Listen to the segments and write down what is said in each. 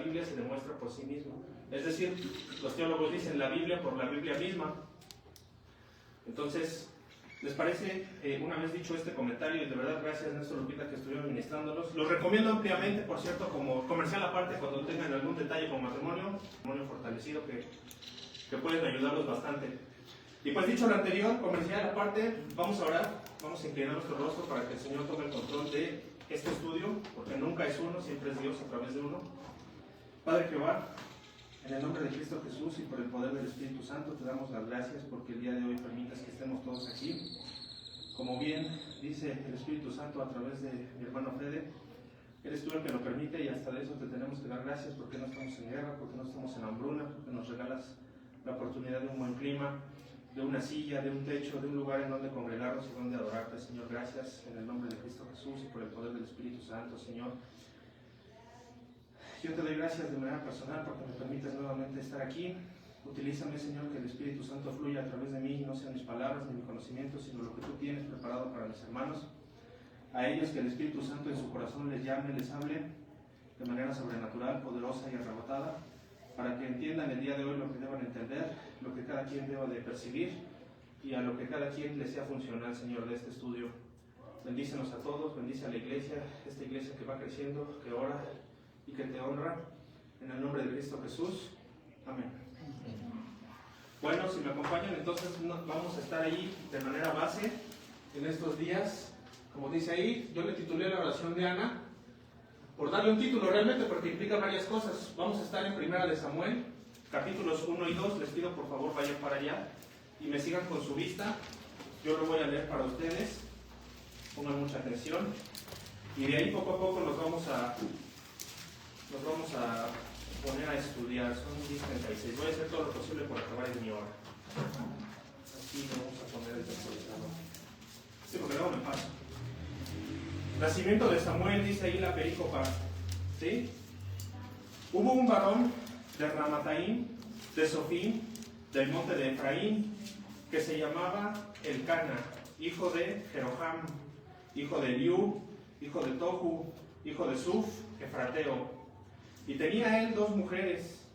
Biblia se demuestra por sí mismo. Es decir, los teólogos dicen la Biblia por la Biblia misma. Entonces, ¿les parece, una vez dicho este comentario, y de verdad gracias Néstor Lupita que estuvieron ministrándolos? Los recomiendo ampliamente, por cierto, como comercial aparte, cuando tengan algún detalle con matrimonio fortalecido que pueden ayudarlos bastante. Y pues dicho lo anterior, comercial aparte, vamos a orar, vamos a inclinar nuestro rostro para que el Señor tome el control de este estudio, porque nunca es uno, siempre es Dios a través de uno. Padre Jehová, en el nombre de Cristo Jesús y por el poder del Espíritu Santo, te damos las gracias porque el día de hoy permitas que estemos todos aquí. Como bien dice el Espíritu Santo a través de mi hermano Fede, eres tú el que lo permite y hasta de eso te tenemos que dar gracias porque no estamos en guerra, porque no estamos en hambruna, porque nos regalas la oportunidad de un buen clima, de una silla, de un techo, de un lugar en donde congregarnos y donde adorarte, Señor. Gracias en el nombre de Cristo Jesús y por el poder del Espíritu Santo, Señor. Yo te doy gracias de manera personal porque me permites nuevamente estar aquí. Utilízame, Señor, que el Espíritu Santo fluya a través de mí, no sean mis palabras ni mi conocimiento, sino lo que tú tienes preparado para mis hermanos. A ellos que el Espíritu Santo en su corazón les llame, les hable de manera sobrenatural, poderosa y arrebatada, para que entiendan el día de hoy lo que deban entender, lo que cada quien deba de percibir y a lo que cada quien le sea funcional, Señor, de este estudio. Bendícenos a todos, bendice a la iglesia, esta iglesia que va creciendo, que ora y que te honra, en el nombre de Cristo Jesús. Amén. Bueno, si me acompañan, entonces vamos a estar ahí de manera base en estos días. Como dice ahí, yo le titulé la oración de Ana, por darle un título realmente, porque implica varias cosas. Vamos a estar en Primera de Samuel, capítulos 1 y 2. Les pido por favor vayan para allá y me sigan con su vista. Yo lo voy a leer para ustedes. Pongan mucha atención. Y de ahí poco a poco nos vamos a poner a estudiar. Son 10:36. Voy a hacer todo lo posible por acabar en mi hora. Aquí vamos a poner el temporizador. Sí, porque luego me paso. Nacimiento de Samuel, dice ahí la perícopa. ¿Sí? Hubo un varón de Ramataim, de Sofín, del monte de Efraín, que se llamaba Elcana, hijo de Jeroham, hijo de Eliú, hijo de Tohu, hijo de Suf, efrateo. Y tenía él 2 mujeres.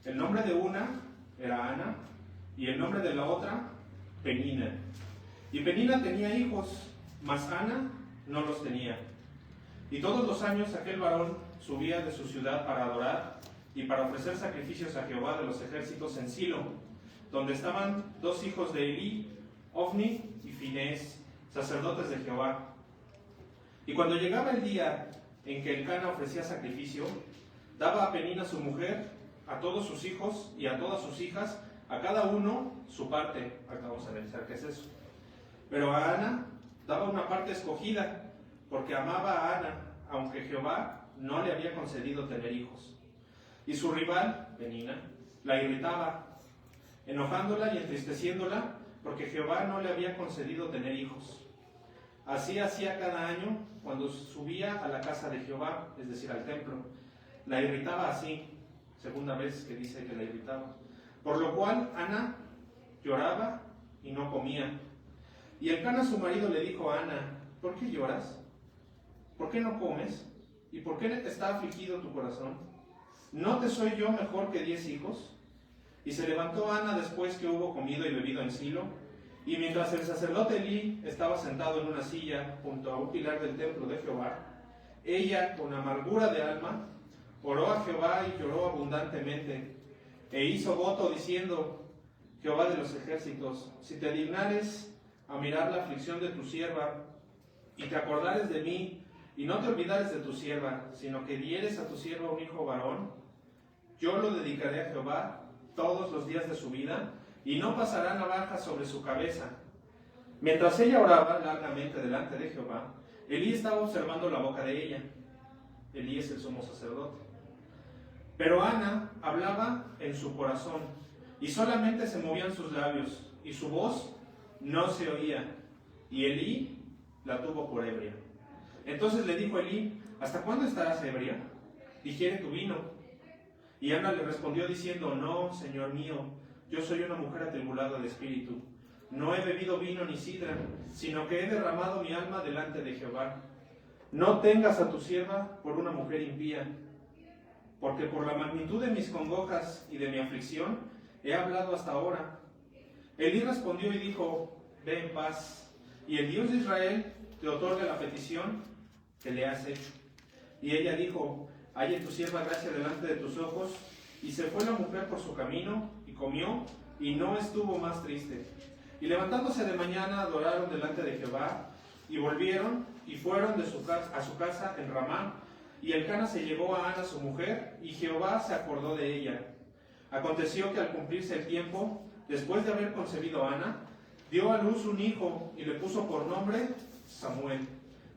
El nombre de una era Ana, y el nombre de la otra, Penina. Y Penina tenía hijos, mas Ana no los tenía. Y todos los años aquel varón subía de su ciudad para adorar y para ofrecer sacrificios a Jehová de los ejércitos en Silo, donde estaban 2 hijos de Elí, Ofni y Finés, sacerdotes de Jehová. Y cuando llegaba el día en que Elcana ofrecía sacrificio, daba a Penina su mujer, a todos sus hijos y a todas sus hijas, a cada uno su parte. Acá vamos a analizar qué es eso. Pero a Ana daba una parte escogida, porque amaba a Ana, aunque Jehová no le había concedido tener hijos. Y su rival, Penina, la irritaba, enojándola y entristeciéndola, porque Jehová no le había concedido tener hijos. Así hacía cada año cuando subía a la casa de Jehová, es decir, al templo. La irritaba así, segunda vez que dice que la irritaba. Por lo cual Ana lloraba y no comía. Y Elcana su marido le dijo a Ana: ¿por qué lloras? ¿Por qué no comes? ¿Y por qué está afligido tu corazón? ¿No te soy yo mejor que 10 hijos? Y se levantó Ana después que hubo comido y bebido en Silo, y mientras el sacerdote Elí estaba sentado en una silla junto a un pilar del templo de Jehová, ella, con amargura de alma, oró a Jehová y lloró abundantemente, e hizo voto diciendo: Jehová de los ejércitos, si te dignares a mirar la aflicción de tu sierva, y te acordares de mí, y no te olvidares de tu sierva, sino que dieres a tu sierva un hijo varón, yo lo dedicaré a Jehová todos los días de su vida, y no pasará navaja sobre su cabeza. Mientras ella oraba largamente delante de Jehová, Elí estaba observando la boca de ella. Elí es el sumo sacerdote. Pero Ana hablaba en su corazón, y solamente se movían sus labios, y su voz no se oía, y Elí la tuvo por ebria. Entonces le dijo Elí: ¿hasta cuándo estarás ebria? Digiere tu vino. Y Ana le respondió diciendo: no, señor mío, yo soy una mujer atribulada de espíritu. No he bebido vino ni sidra, sino que he derramado mi alma delante de Jehová. No tengas a tu sierva por una mujer impía. porque por la magnitud de mis congojas y de mi aflicción he hablado hasta ahora. Elí respondió y dijo: ve en paz, y el Dios de Israel te otorga la petición que le has hecho. Y ella dijo: halle tu sierva gracia delante de tus ojos. Y se fue la mujer por su camino, y comió, y no estuvo más triste. Y levantándose de mañana, adoraron delante de Jehová, y volvieron, y fueron a su casa en Ramá. Y Elcana se llevó a Ana su mujer, y Jehová se acordó de ella. Aconteció que al cumplirse el tiempo, después de haber concebido a Ana, dio a luz un hijo, y le puso por nombre Samuel,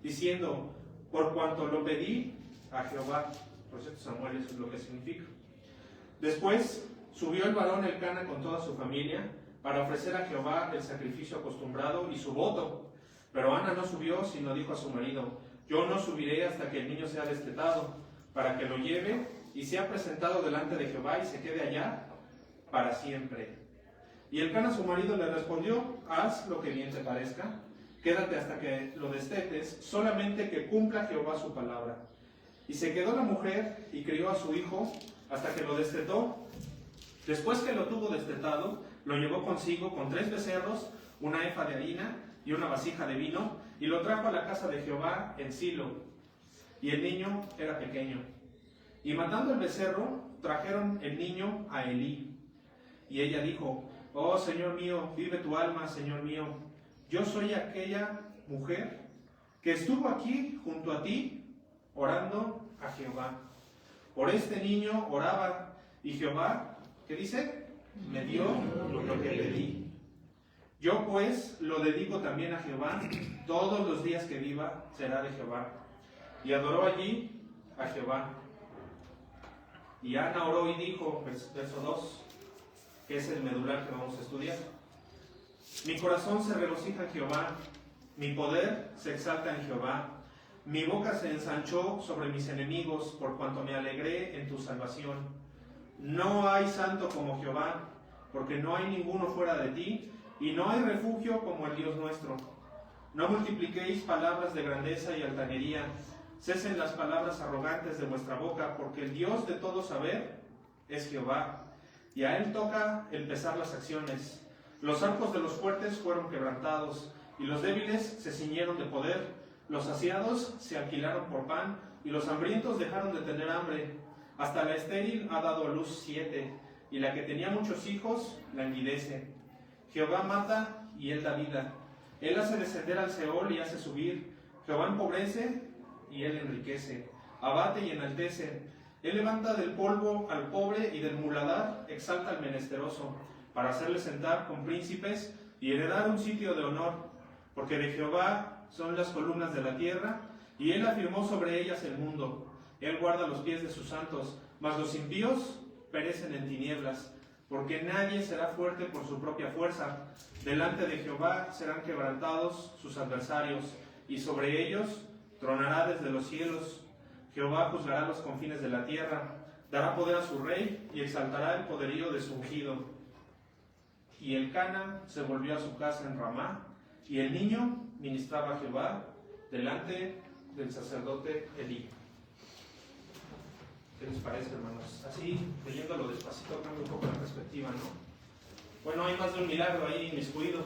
diciendo: por cuanto lo pedí a Jehová. Por cierto, Samuel, eso es lo que significa. Después subió el varón Elcana con toda su familia para ofrecer a Jehová el sacrificio acostumbrado y su voto. Pero Ana no subió, sino dijo a su marido: yo no subiré hasta que el niño sea destetado, para que lo lleve y sea presentado delante de Jehová y se quede allá para siempre. Y Elcana su marido le respondió: haz lo que bien te parezca, quédate hasta que lo destetes, solamente que cumpla Jehová su palabra. Y se quedó la mujer y crió a su hijo hasta que lo destetó. Después que lo tuvo destetado, lo llevó consigo con 3 becerros, una efa de harina y una vasija de vino, y lo trajo a la casa de Jehová en Silo. Y el niño era pequeño. Y matando el becerro, trajeron el niño a Elí. Y ella dijo: oh Señor mío, vive tu alma, Señor mío. Yo soy aquella mujer que estuvo aquí junto a ti, orando a Jehová. Por este niño oraba, y Jehová, ¿qué dice? Me dio lo que pedí. Yo pues lo dedico también a Jehová, todos los días que viva será de Jehová. Y adoró allí a Jehová. Y Ana oró y dijo, verso 2, que es el medular que vamos a estudiar: mi corazón se regocija en Jehová, mi poder se exalta en Jehová. Mi boca se ensanchó sobre mis enemigos, por cuanto me alegré en tu salvación. No hay santo como Jehová, porque no hay ninguno fuera de ti, y no hay refugio como el Dios nuestro. No multipliquéis palabras de grandeza y altanería, cesen las palabras arrogantes de vuestra boca, porque el Dios de todo saber es Jehová, y a él toca el pesar las acciones. Los arcos de los fuertes fueron quebrantados, y los débiles se ciñeron de poder. Los saciados se alquilaron por pan, y los hambrientos dejaron de tener hambre. Hasta la estéril ha dado a luz 7, y la que tenía muchos hijos la envidece. Jehová mata y él da vida. Él hace descender al Seol y hace subir. Jehová empobrece y él enriquece. Abate y enaltece. Él levanta del polvo al pobre, y del muladar exalta al menesteroso, para hacerle sentar con príncipes y heredar un sitio de honor. Porque de Jehová son las columnas de la tierra, y él afirmó sobre ellas el mundo. Él guarda los pies de sus santos, mas los impíos perecen en tinieblas. Porque nadie será fuerte por su propia fuerza. Delante de Jehová serán quebrantados sus adversarios, y sobre ellos tronará desde los cielos. Jehová juzgará los confines de la tierra, dará poder a su rey, y exaltará el poderío de su ungido. Y Elcana se volvió a su casa en Ramá, y el niño ministraba a Jehová delante del sacerdote Elí. ¿Qué les parece, hermanos? Así, leyéndolo despacito, cambia un poco la perspectiva, ¿no? Bueno, hay más de un milagro ahí inmiscuido.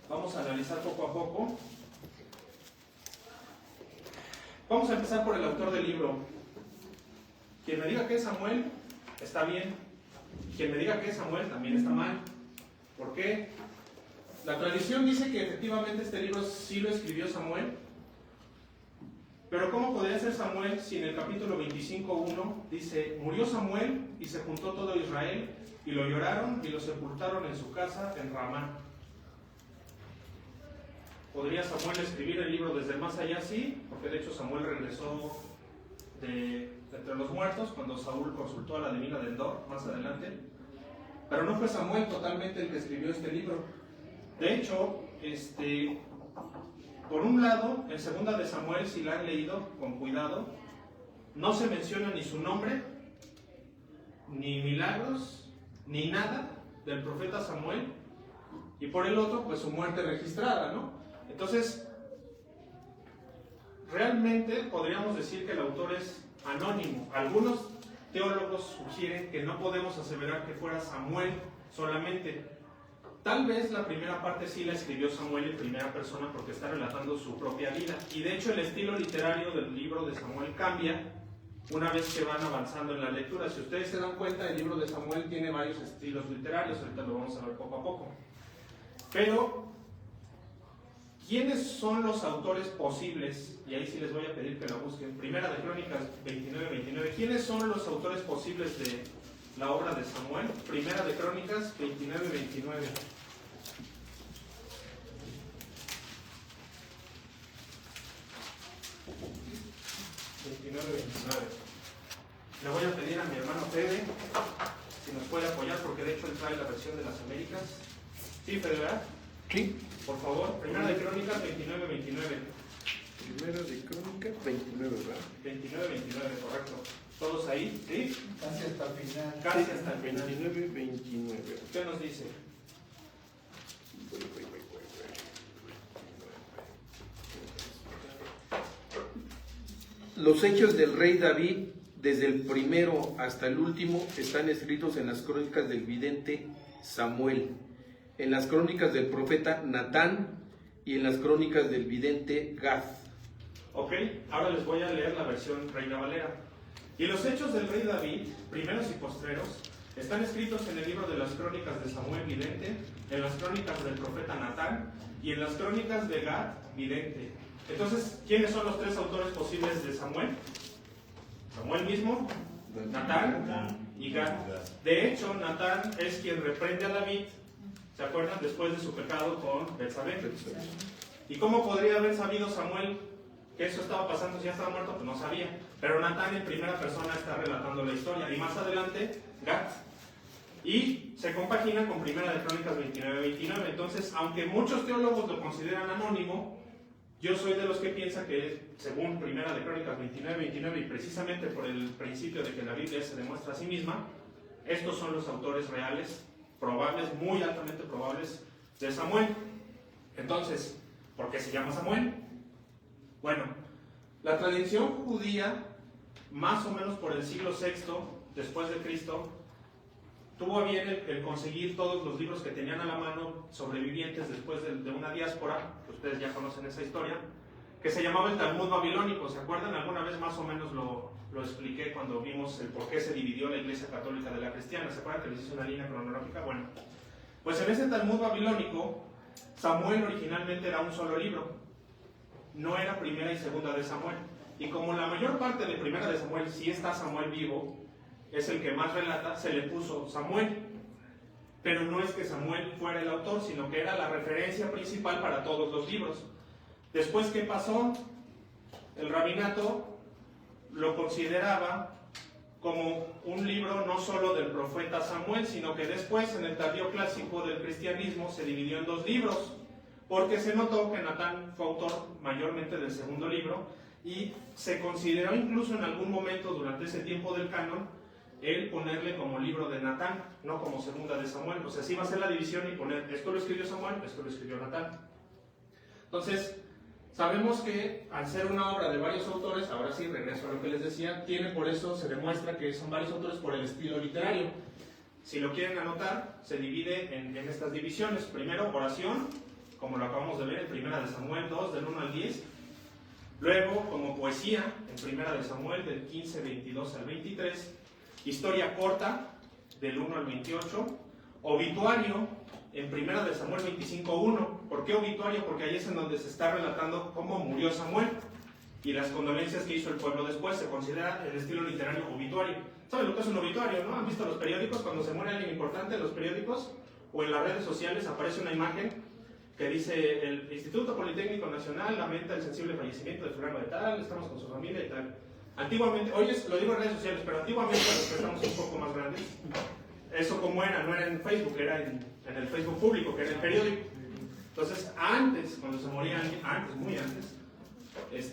Vamos a analizar poco a poco. Vamos a empezar por el autor del libro. Quien me diga que es Samuel, está bien. Quien me diga que es Samuel, también está mal. ¿Por qué? La tradición dice que efectivamente este libro sí lo escribió Samuel. Pero ¿cómo podría ser Samuel si en el capítulo 25:1 dice: murió Samuel y se juntó todo Israel, y lo lloraron y lo sepultaron en su casa en Ramá? ¿Podría Samuel escribir el libro desde el más allá? Sí, porque de hecho Samuel regresó de entre los muertos cuando Saúl consultó a la divina de Endor más adelante. Pero no fue Samuel totalmente el que escribió este libro. De hecho, por un lado, en segunda de Samuel, si la han leído con cuidado, no se menciona ni su nombre, ni milagros, ni nada del profeta Samuel, y por el otro, pues su muerte registrada, ¿no? Entonces, realmente podríamos decir que el autor es anónimo. Algunos teólogos sugieren que no podemos aseverar que fuera Samuel solamente. Tal vez la primera parte sí la escribió Samuel en primera persona porque está relatando su propia vida. Y de hecho el estilo literario del libro de Samuel cambia una vez que van avanzando en la lectura. Si ustedes se dan cuenta, el libro de Samuel tiene varios estilos literarios, ahorita lo vamos a ver poco a poco. Pero, ¿quiénes son los autores posibles? Y ahí sí les voy a pedir que lo busquen. Primera de Crónicas 29-29. ¿Quiénes son los autores posibles de la obra de Samuel? Primera de Crónicas 29-29. Le voy a pedir a mi hermano Fede si nos puede apoyar, porque de hecho él trae la versión de las Américas. ¿Sí, Fede, verdad? Sí. Por favor, Primera de Crónicas 29-29. Primera de Crónicas 29, ¿verdad? 29-29, correcto. ¿Todos ahí? ¿Sí? Casi hasta el final. Casi hasta el final. 29-29. ¿Qué nos dice? Los hechos del rey David, desde el primero hasta el último, están escritos en las crónicas del vidente Samuel, en las crónicas del profeta Natán y en las crónicas del vidente Gad. Ok, ahora les voy a leer la versión Reina Valera. Y los hechos del rey David, primeros y postreros, están escritos en el libro de las crónicas de Samuel vidente, en las crónicas del profeta Natán y en las crónicas de Gad vidente. Entonces, ¿quiénes son los tres autores posibles de Samuel? Samuel mismo, Natán y Gad. De hecho, Natán es quien reprende a David, ¿se acuerdan? Después de su pecado con Betsabé. ¿Y cómo podría haber sabido Samuel que eso estaba pasando si ya estaba muerto? Pues no sabía. Pero Natán en primera persona está relatando la historia. Y más adelante, Gad. Y se compagina con Primera de Crónicas 29-29. Entonces, aunque muchos teólogos lo consideran anónimo, yo soy de los que piensa que, según Primera de Crónicas 29-29, y precisamente por el principio de que la Biblia se demuestra a sí misma, estos son los autores reales, probables, muy altamente probables, de Samuel. Entonces, ¿por qué se llama Samuel? Bueno, la tradición judía, más o menos por el siglo VI después de Cristo, tuvo a bien el conseguir todos los libros que tenían a la mano sobrevivientes después de una diáspora, que ustedes ya conocen esa historia, que se llamaba el Talmud babilónico. ¿Se acuerdan? Alguna vez más o menos lo expliqué cuando vimos el por qué se dividió la Iglesia Católica de la cristiana. ¿Se acuerdan que les hice una línea cronológica? Bueno, pues en ese Talmud babilónico, Samuel originalmente era un solo libro. No era Primera y Segunda de Samuel. Y como la mayor parte de Primera de Samuel sí está Samuel vivo, es el que más relata, se le puso Samuel. Pero no es que Samuel fuera el autor, sino que era la referencia principal para todos los libros. Después, ¿qué pasó? El rabinato lo consideraba como un libro no solo del profeta Samuel, sino que después, en el tardío clásico del cristianismo, se dividió en dos libros, porque se notó que Natán fue autor mayormente del segundo libro, y se consideró incluso en algún momento durante ese tiempo del canon el ponerle como libro de Natán, no como segunda de Samuel. O sea, sí va a ser la división y poner, esto lo escribió Samuel, esto lo escribió Natán. Entonces, sabemos que al ser una obra de varios autores, ahora sí, regreso a lo que les decía, tiene por eso, se demuestra que son varios autores por el estilo literario. Si lo quieren anotar, se divide en estas divisiones. Primero, oración, como lo acabamos de ver en Primera de Samuel 2, del 1 al 10. Luego, como poesía, en Primera de Samuel, del 15, 22 al 23. Historia corta, del 1 al 28. Obituario, en Primera de Samuel 25:1. ¿Por qué obituario? Porque ahí es en donde se está relatando cómo murió Samuel y las condolencias que hizo el pueblo después. Se considera el estilo literario obituario. ¿Saben lo que es un obituario, no? ¿Han visto los periódicos? Cuando se muere alguien importante en los periódicos o en las redes sociales aparece una imagen que dice: el Instituto Politécnico Nacional lamenta el sensible fallecimiento de fulano de tal, estamos con su familia y tal. Antiguamente, hoy lo digo en redes sociales, pero antiguamente, los que estamos un poco más grandes, eso como era, no era en Facebook, era en el Facebook público, que era el periódico. Entonces, antes, cuando se moría alguien, antes, muy antes,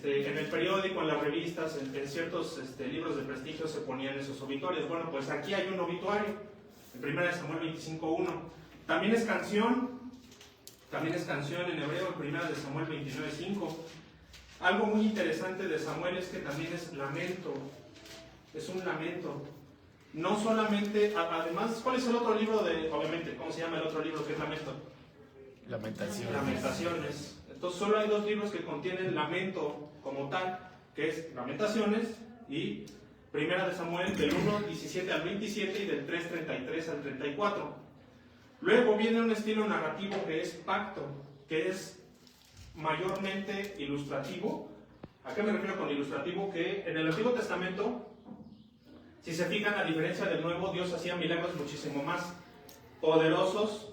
en el periódico, en las revistas, en ciertos libros de prestigio se ponían esos obituarios. Bueno, pues aquí hay un obituario, en Primera de Samuel 25:1. También es canción en hebreo, en Primera de Samuel 29:5. Algo muy interesante de Samuel es que también es lamento. es un lamento. No solamente, además, ¿cuál es el otro libro obviamente, cómo se llama el otro libro que es lamento? Lamentaciones. Entonces solo hay dos libros que contienen lamento como tal, que es Lamentaciones y Primera de Samuel, del 1:17 al 27 y del 3:33 al 34. Luego viene un estilo narrativo que es Pacto, que es mayormente ilustrativo. ¿A qué me refiero con ilustrativo? Que en el Antiguo Testamento, si se fijan, a diferencia del Nuevo, Dios hacía milagros muchísimo más poderosos.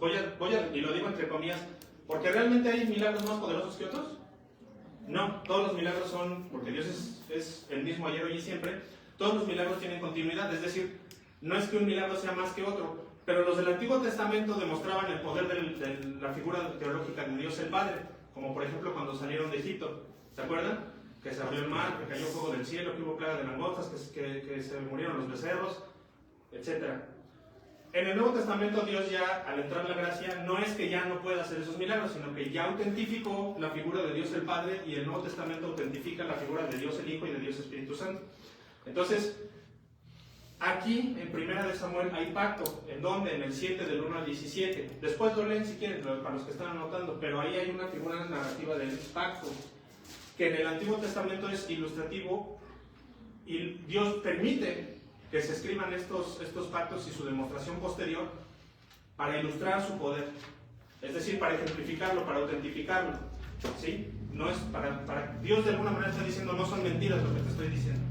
Y lo digo entre comillas, porque realmente hay milagros más poderosos que otros. No, todos los milagros son, porque Dios es el mismo ayer, hoy y siempre. Todos los milagros tienen continuidad, es decir, no es que un milagro sea más que otro, pero los del Antiguo Testamento demostraban el poder de la figura teológica de Dios el Padre, como por ejemplo cuando salieron de Egipto, ¿se acuerdan? Que se abrió el mar, que cayó fuego del cielo, que hubo plaga de langostas, que se murieron los becerros, etc. En el Nuevo Testamento Dios ya, al entrar en la gracia, no es que ya no pueda hacer esos milagros, sino que ya autentificó la figura de Dios el Padre, y el Nuevo Testamento autentifica la figura de Dios el Hijo y de Dios Espíritu Santo. Entonces, aquí en Primera de Samuel hay pacto, ¿en dónde? En el 7 del 1 al 17. Después lo leen si quieren, para los que están anotando, pero ahí hay una figura narrativa del pacto, que en el Antiguo Testamento es ilustrativo, y Dios permite que se escriban estos pactos y su demostración posterior para ilustrar su poder, es decir, para ejemplificarlo, para autentificarlo, ¿sí? No es para Dios de alguna manera está diciendo, no son mentiras lo que te estoy diciendo.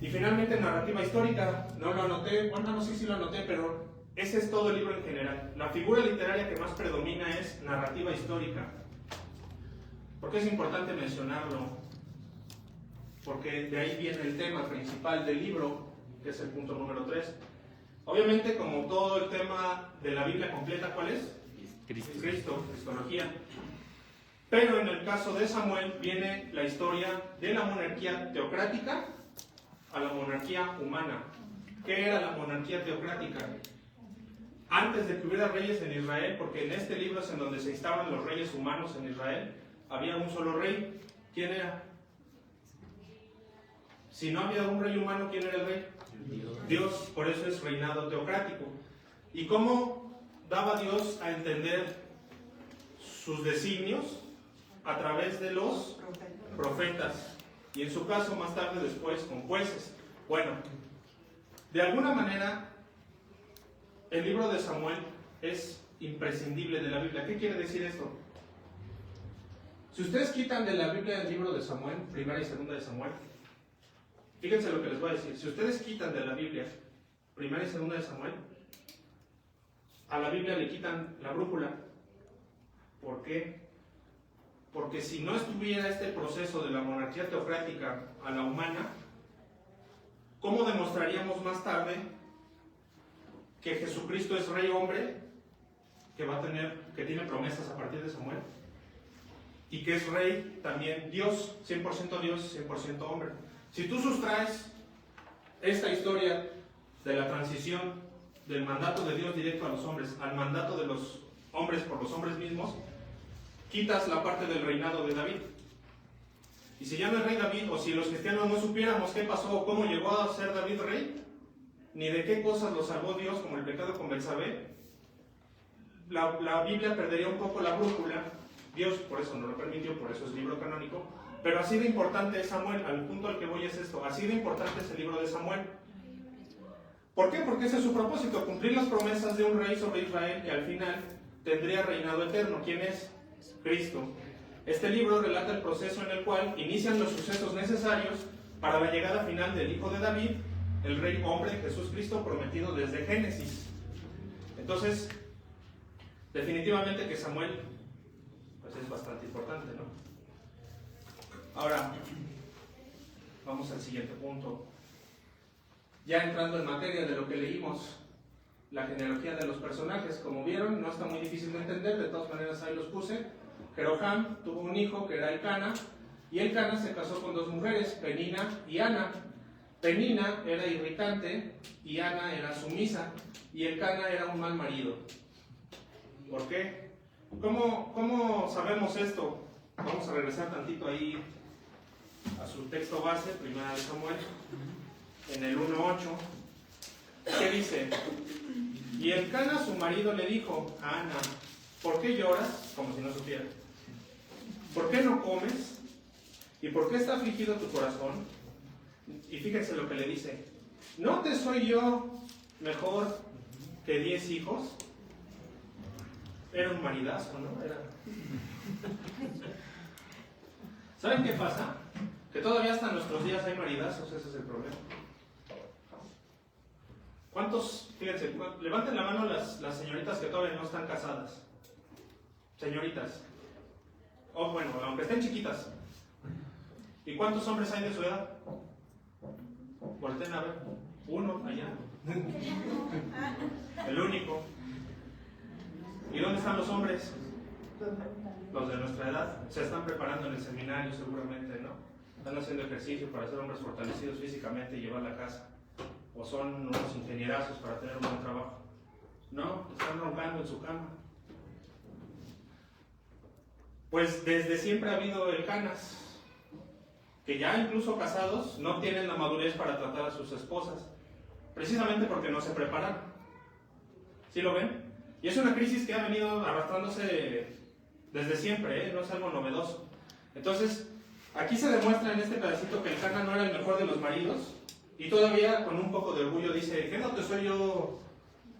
Y finalmente narrativa histórica, no lo anoté, bueno, no sé si lo anoté, pero ese es todo el libro en general. La figura literaria que más predomina es narrativa histórica. ¿Por qué es importante mencionarlo? Porque de ahí viene el tema principal del libro, que es el punto número 3. Obviamente, como todo el tema de la Biblia completa, ¿cuál es? Cristo, cristología. Pero en el caso de Samuel viene la historia de la monarquía teocrática a la monarquía humana. ¿Qué era la monarquía teocrática? Antes de que hubiera reyes en Israel, porque en este libro es en donde se instauran los reyes humanos en Israel, había un solo rey. ¿Quién era? Si no había un rey humano, ¿quién era el rey? Dios, por eso es reinado teocrático. ¿Y cómo daba Dios a entender sus designios? A través de los profetas. Y en su caso, más tarde después, con jueces. Bueno, de alguna manera, el libro de Samuel es imprescindible de la Biblia. ¿Qué quiere decir esto? Si ustedes quitan de la Biblia el libro de Samuel, Primera y Segunda de Samuel, fíjense lo que les voy a decir. Si ustedes quitan de la Biblia Primera y Segunda de Samuel, a la Biblia le quitan la brújula. ¿Por qué? Porque si no estuviera este proceso de la monarquía teocrática a la humana, ¿cómo demostraríamos más tarde que Jesucristo es rey hombre, que tiene promesas a partir de Samuel, y que es rey también Dios, 100% Dios, 100% hombre? Si tú sustraes esta historia de la transición del mandato de Dios directo a los hombres al mandato de los hombres por los hombres mismos, quitas la parte del reinado de David. Y si ya no es rey David, o si los cristianos no supiéramos qué pasó o cómo llegó a ser David rey, ni de qué cosas lo salvó Dios, como el pecado con Betsabé, la Biblia perdería un poco la brújula. Dios por eso no lo permitió, por eso es libro canónico. Pero así de importante es Samuel, al punto al que voy es esto, así de importante es el libro de Samuel. ¿Por qué? Porque ese es su propósito, cumplir las promesas de un rey sobre Israel que al final tendría reinado eterno. ¿Quién es? Cristo. Este libro relata el proceso en el cual inician los sucesos necesarios para la llegada final del Hijo de David, el Rey hombre Jesús Cristo prometido desde Génesis. Entonces, definitivamente que Samuel pues es bastante importante, ¿no? Ahora, vamos al siguiente punto. Ya entrando en materia de lo que leímos, la genealogía de los personajes, como vieron, no está muy difícil de entender, de todas maneras ahí los puse. Jeroham tuvo un hijo que era Elcana, y Elcana se casó con dos mujeres, Penina y Ana. Penina era irritante y Ana era sumisa, y Elcana era un mal marido. ¿Por qué? ¿Cómo sabemos esto? Vamos a regresar tantito ahí a su texto base, Primera de Samuel. en el 1:8, ¿qué dice? Y el Cana, su marido, le dijo a Ana, ¿por qué lloras? Como si no supiera. ¿Por qué no comes? ¿Y por qué está afligido tu corazón? Y fíjense lo que le dice. ¿No te soy yo mejor que 10 hijos? Era un maridazo, ¿no? ¿Saben qué pasa? Que todavía hasta nuestros días hay maridazos, ese es el problema. ¿Cuántos, fíjense, levanten la mano las señoritas que todavía no están casadas? Señoritas. O bueno, aunque estén chiquitas. ¿Y cuántos hombres hay de su edad? Volten a ver. Uno, allá. El único. ¿Y dónde están los hombres? Los de nuestra edad. Se están preparando en el seminario seguramente, ¿no? Están haciendo ejercicio para ser hombres fortalecidos físicamente y llevar la casa. O son unos ingenierazos para tener un buen trabajo. No, están roncando en su cama. Pues desde siempre ha habido Elcanas, que ya incluso casados no tienen la madurez para tratar a sus esposas, precisamente porque no se preparan. ¿Sí lo ven? Y es una crisis que ha venido arrastrándose desde siempre, ¿eh? No es algo novedoso. Entonces, aquí se demuestra en este pedacito que Elcana no era el mejor de los maridos, y todavía con un poco de orgullo dice, ¿qué no te soy yo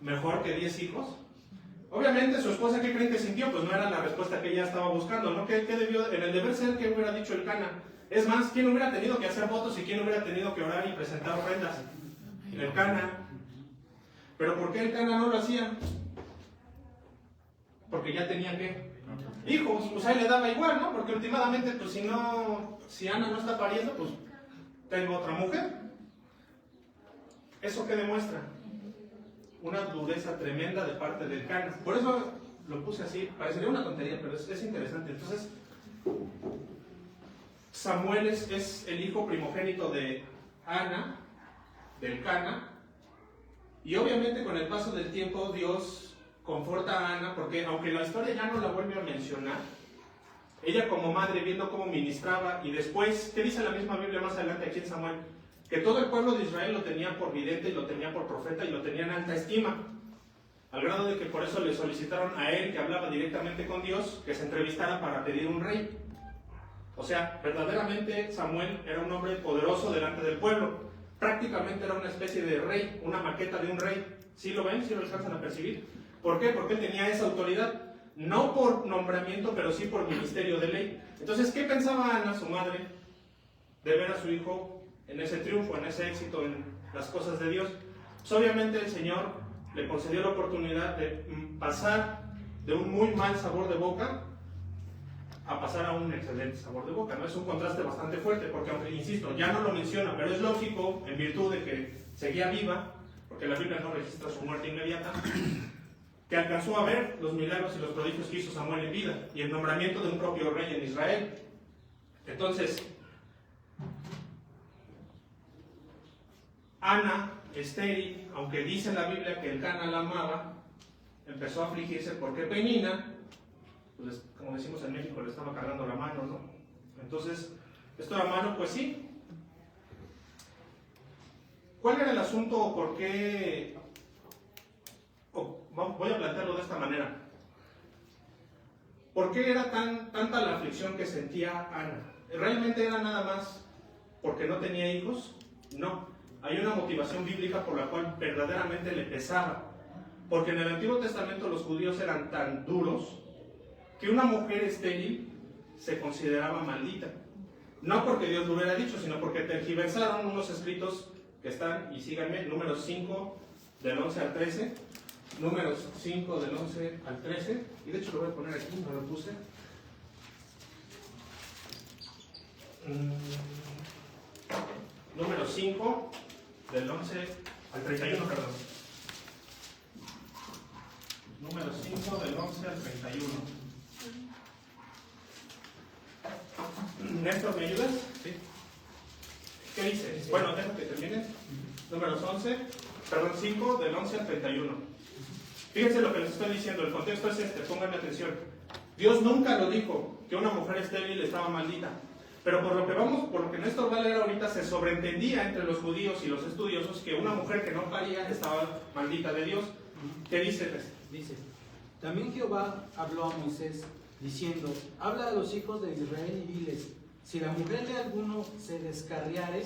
mejor que 10 hijos? Obviamente su esposa, ¿qué creen que sintió? Pues no era la respuesta que ella estaba buscando, ¿no? ¿Qué debió, en el deber ser, qué hubiera dicho Elcana? Es más, ¿quién hubiera tenido que hacer votos y quién hubiera tenido que orar y presentar ofrendas? Elcana. ¿Pero por qué Elcana no lo hacía? Porque ya tenía, ¿qué? Hijos, pues ahí le daba igual, ¿no? Porque últimamente, pues si Ana no está pariendo, pues tengo otra mujer. ¿Eso qué demuestra? Una dureza tremenda de parte del Elcana. Por eso lo puse así, parecería una tontería, pero es interesante. Entonces, Samuel es el hijo primogénito de Ana, del Elcana, y obviamente con el paso del tiempo Dios conforta a Ana, porque aunque la historia ya no la vuelve a mencionar, ella como madre viendo cómo ministraba, y después, ¿qué dice la misma Biblia más adelante aquí en Samuel? Que todo el pueblo de Israel lo tenía por vidente y lo tenía por profeta y lo tenía en alta estima, al grado de que por eso le solicitaron a él, que hablaba directamente con Dios, que se entrevistara para pedir un rey. O sea, verdaderamente Samuel era un hombre poderoso delante del pueblo, prácticamente era una especie de rey, una maqueta de un rey. ¿Sí lo ven? ¿Sí lo alcanzan a percibir? ¿Por qué? Porque él tenía esa autoridad, no por nombramiento, pero sí por ministerio de ley. Entonces, ¿qué pensaba Ana, su madre, de ver a su hijo en ese triunfo, en ese éxito, en las cosas de Dios? Pues obviamente el Señor le concedió la oportunidad de pasar de un muy mal sabor de boca a pasar a un excelente sabor de boca, ¿no? Es un contraste bastante fuerte, porque aunque, insisto, ya no lo menciona, pero es lógico, en virtud de que seguía viva, porque la Biblia no registra su muerte inmediata, que alcanzó a ver los milagros y los prodigios que hizo Samuel en vida, y el nombramiento de un propio rey en Israel. Entonces, Ana, estéril, aunque dice la Biblia que Elcana la amaba, empezó a afligirse porque Penina, pues, como decimos en México, le estaba cargando la mano, ¿no? Entonces, esto de la mano, pues sí. ¿Cuál era el asunto o por qué? Voy a plantearlo de esta manera. ¿Por qué era tanta la aflicción que sentía Ana? ¿Realmente era nada más porque no tenía hijos? No. Hay una motivación bíblica por la cual verdaderamente le pesaba. Porque en el Antiguo Testamento los judíos eran tan duros que una mujer estéril se consideraba maldita. No porque Dios lo hubiera dicho, sino porque tergiversaron unos escritos que están, y síganme, Números 5, del 11 al 13. Números 5, del 11 al 13. Y de hecho lo voy a poner aquí, no lo puse. Números 5, del 11 al 31, perdón. Números 5, del 11 al 31. Néstor, ¿me ayudas? Sí. ¿Qué dice? Bueno, deja que termine. Números 5, del 11 al 31. Fíjense lo que les estoy diciendo, el contexto es este, pónganme atención. Dios nunca lo dijo, que una mujer estéril estaba maldita. Pero por lo que Néstor va a leer ahorita, se sobreentendía entre los judíos y los estudiosos que una mujer que no paría estaba maldita de Dios. ¿Qué dice? Dice, también Jehová habló a Moisés, diciendo, habla a los hijos de Israel y diles, si la mujer de alguno se descarriare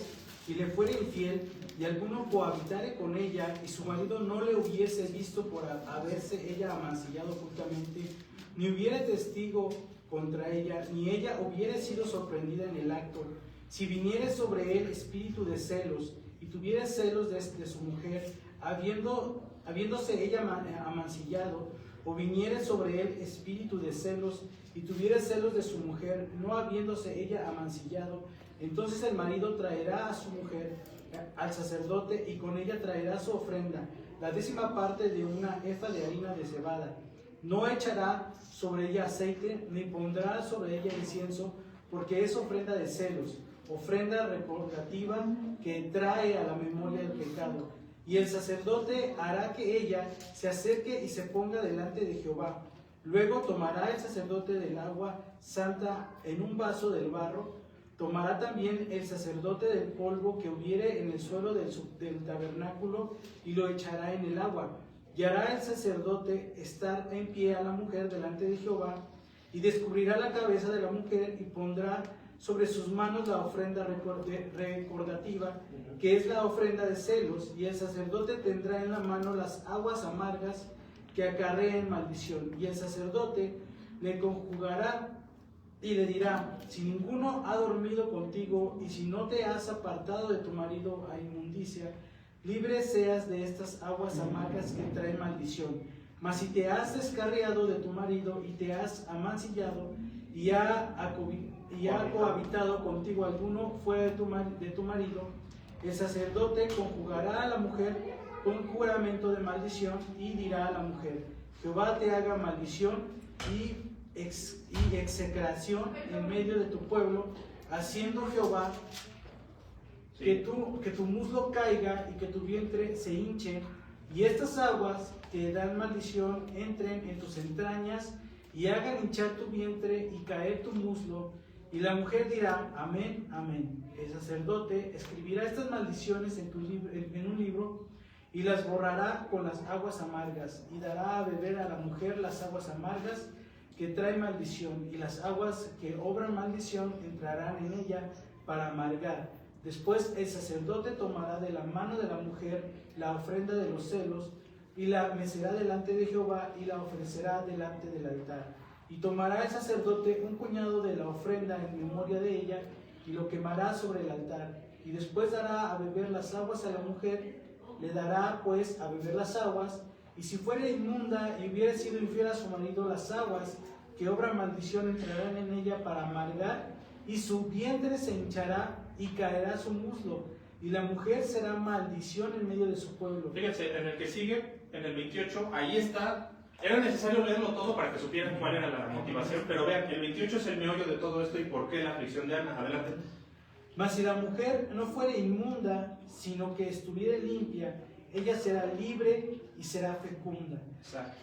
y le fuere infiel, y alguno cohabitare con ella, y su marido no le hubiese visto por haberse ella amancillado ocultamente, ni hubiere testigo contra ella, ni ella hubiere sido sorprendida en el acto, si viniere sobre él espíritu de celos, y tuviere celos de su mujer, habiéndose ella amancillado, o viniere sobre él espíritu de celos, y tuviere celos de su mujer, no habiéndose ella amancillado, entonces el marido traerá a su mujer al sacerdote, y con ella traerá su ofrenda, la 10ª parte de una efa de harina de cebada. No echará sobre ella aceite, ni pondrá sobre ella incienso, porque es ofrenda de celos, ofrenda recordativa que trae a la memoria el pecado. Y el sacerdote hará que ella se acerque y se ponga delante de Jehová. Luego tomará el sacerdote del agua santa en un vaso del barro. Tomará también el sacerdote del polvo que hubiere en el suelo del tabernáculo y lo echará en el agua. Y hará el sacerdote estar en pie a la mujer delante de Jehová, y descubrirá la cabeza de la mujer y pondrá sobre sus manos la ofrenda recordativa, que es la ofrenda de celos, y el sacerdote tendrá en la mano las aguas amargas que acarreen maldición. Y el sacerdote le conjugará y le dirá, si ninguno ha dormido contigo y si no te has apartado de tu marido a inmundicia, libre seas de estas aguas amargas que traen maldición. Mas si te has descarriado de tu marido y te has amancillado y ha cohabitado contigo alguno fuera de tu marido, el sacerdote conjugará a la mujer con juramento de maldición y dirá a la mujer, Jehová te haga maldición y execración en medio de tu pueblo, haciendo Jehová que tu muslo caiga y que tu vientre se hinche, y estas aguas que dan maldición entren en tus entrañas y hagan hinchar tu vientre y caer tu muslo. Y la mujer dirá, amén, amén. El sacerdote escribirá estas maldiciones en un libro y las borrará con las aguas amargas, y dará a beber a la mujer las aguas amargas que trae maldición, y las aguas que obran maldición entrarán en ella para amargar. Después el sacerdote tomará de la mano de la mujer la ofrenda de los celos, y la mecerá delante de Jehová, y la ofrecerá delante del altar. Y tomará el sacerdote un puñado de la ofrenda en memoria de ella, y lo quemará sobre el altar. Y después dará a beber las aguas a la mujer, le dará pues a beber las aguas, y si fuere inmunda y hubiere sido infiel a su marido, las aguas que obran maldición entrarán en ella para amargar, y su vientre se hinchará y caerá su muslo, y la mujer será maldición en medio de su pueblo. Fíjense, en el que sigue, en el 28, ahí está. Era necesario leerlo todo para que supieran cuál era la motivación, pero vean, el 28 es el meollo de todo esto y por qué la aflicción de Ana. Adelante. Mas si la mujer no fuere inmunda, sino que estuviere limpia, ella será libre y será fecunda. Exacto.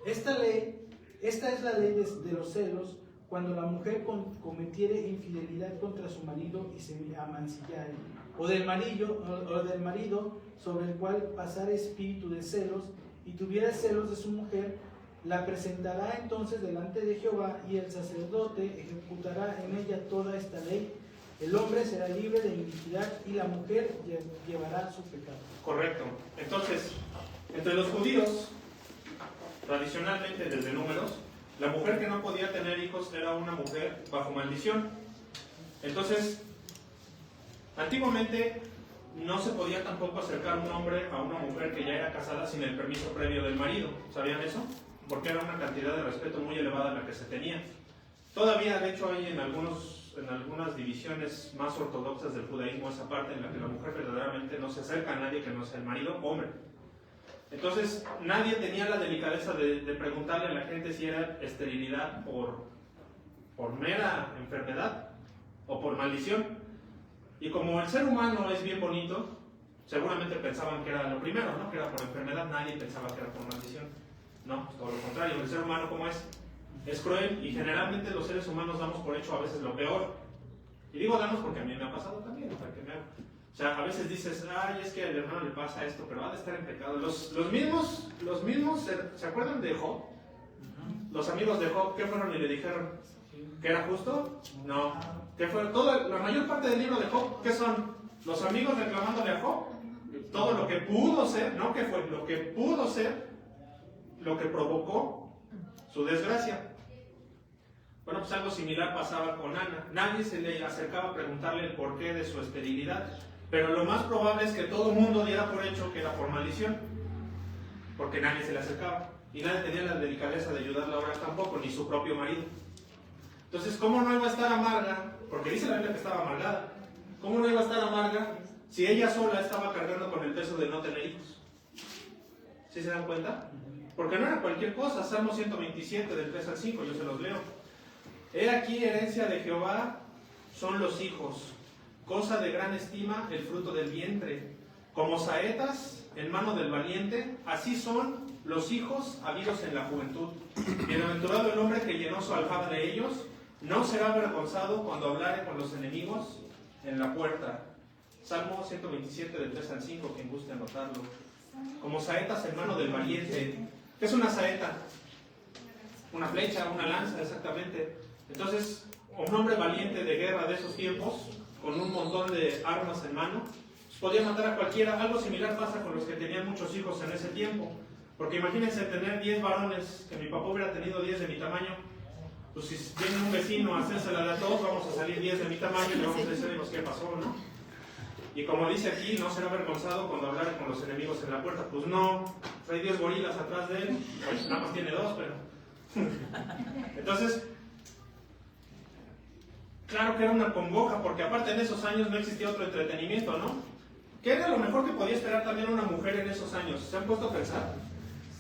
Esta es la ley de los celos, cuando la mujer cometiere infidelidad contra su marido y se amancillare, o del marido sobre el cual pasare espíritu de celos, y tuviera celos de su mujer, la presentará entonces delante de Jehová, y el sacerdote ejecutará en ella toda esta ley. El hombre será libre de iniquidad y la mujer llevará su pecado. Correcto. Entonces, entre los judíos, tradicionalmente desde Números, la mujer que no podía tener hijos era una mujer bajo maldición. Entonces, antiguamente no se podía tampoco acercar un hombre a una mujer que ya era casada sin el permiso previo del marido. ¿Sabían eso? Porque era una cantidad de respeto muy elevada la que se tenía. Todavía, de hecho, hay en algunas divisiones más ortodoxas del judaísmo esa parte en la que la mujer verdaderamente no se acerca a nadie que no sea el marido, hombre. Entonces, nadie tenía la delicadeza de preguntarle a la gente si era esterilidad por mera enfermedad o por maldición. Y como el ser humano es bien bonito, seguramente pensaban que era lo primero, ¿no? Que era por enfermedad. Nadie pensaba que era por maldición. No, todo lo contrario. El ser humano, ¿cómo es? Es cruel, y generalmente los seres humanos damos por hecho a veces lo peor. Y digo danos porque a mí me ha pasado también, para que me... O sea, a veces dices, ay, es que al hermano le pasa esto, pero ha de estar en pecado. Los mismos, ¿se acuerdan de Job? Los amigos de Job, ¿qué fueron y le dijeron? ¿Que era justo? No. ¿Qué fue? La mayor parte del libro de Job, ¿qué son? Los amigos reclamándole a Job. Todo lo que pudo ser, ¿no? ¿Qué fue? Lo que pudo ser, lo que provocó su desgracia. Bueno, pues algo similar pasaba con Ana. Nadie se le acercaba a preguntarle el porqué de su esterilidad. Pero lo más probable es que todo el mundo diera por hecho que era por maldición. Porque nadie se le acercaba. Y nadie tenía la delicadeza de ayudarla ahora tampoco, ni su propio marido. Entonces, ¿cómo no iba a estar amarga? Porque dice la Biblia que estaba amargada. ¿Cómo no iba a estar amarga si ella sola estaba cargando con el peso de no tener hijos? ¿Sí se dan cuenta? Porque no era cualquier cosa. Salmo 127, del 3 al 5, yo se los leo. He aquí, herencia de Jehová son los hijos, cosa de gran estima el fruto del vientre. Como saetas en mano del valiente, así son los hijos habidos en la juventud. Bienaventurado el hombre que llenó su aljaba de ellos, no será avergonzado cuando hablare con los enemigos en la puerta. Salmo 127, del 3 al 5, quien guste anotarlo. Como saetas en mano del valiente. ¿Qué es una saeta? Una flecha, una lanza, exactamente. Entonces, un hombre valiente de guerra de esos tiempos, con un montón de armas en mano, podía matar a cualquiera. Algo similar pasa con los que tenían muchos hijos en ese tiempo. Porque imagínense tener 10 varones, que mi papá hubiera tenido 10 de mi tamaño. Pues si viene un vecino a hacérsela de a todos, vamos a salir 10 de mi tamaño y le vamos a decir, ¿qué pasó, no? Y como dice aquí, no será avergonzado cuando hablare con los enemigos en la puerta. Pues no, hay 10 gorilas atrás de él, pues nada más tiene 2, pero... Entonces, claro que era una congoja, porque aparte en esos años no existía otro entretenimiento, ¿no? ¿Qué era lo mejor que podía esperar también una mujer en esos años? ¿Se han puesto a pensar?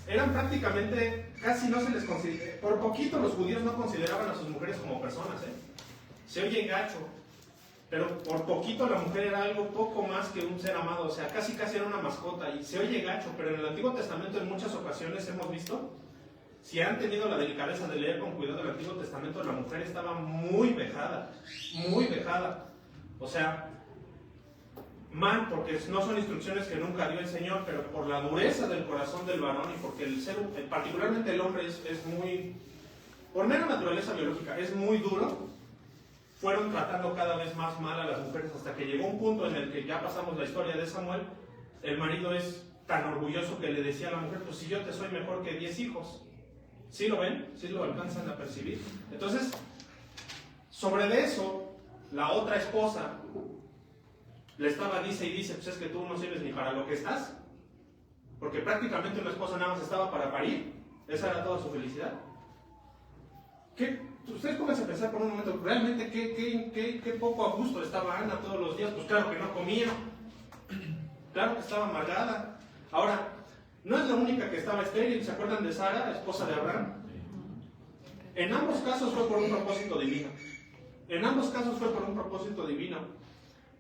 Eran prácticamente, casi no se les consideraba, por poquito los judíos no consideraban a sus mujeres como personas, ¿eh? Se oye gacho, pero por poquito la mujer era algo poco más que un ser amado, o sea, casi era una mascota, y se oye gacho, pero en el Antiguo Testamento en muchas ocasiones hemos visto, si han tenido la delicadeza de leer con cuidado el Antiguo Testamento, la mujer estaba muy vejada, o sea, mal, porque no son instrucciones que nunca dio el Señor, pero por la dureza del corazón del varón y porque el ser, particularmente el hombre, es muy, por mera naturaleza biológica, es muy duro, fueron tratando cada vez más mal a las mujeres hasta que llegó un punto en el que ya pasamos la historia de Samuel, el marido es tan orgulloso que le decía a la mujer, pues si yo te soy mejor que 10 hijos. ¿Sí lo ven? ¿Sí lo alcanzan a percibir? Entonces, sobre de eso, la otra esposa le estaba dice y dice, pues es que tú no sirves ni para lo que estás, porque prácticamente una esposa nada más estaba para parir, esa era toda su felicidad. Ustedes pónganse a pensar por un momento, realmente qué poco a gusto estaba Ana todos los días. Pues claro que no comía, claro que estaba amargada. Ahora, no es la única que estaba estéril. ¿Se acuerdan de Sara, esposa de Abraham? En ambos casos fue por un propósito divino.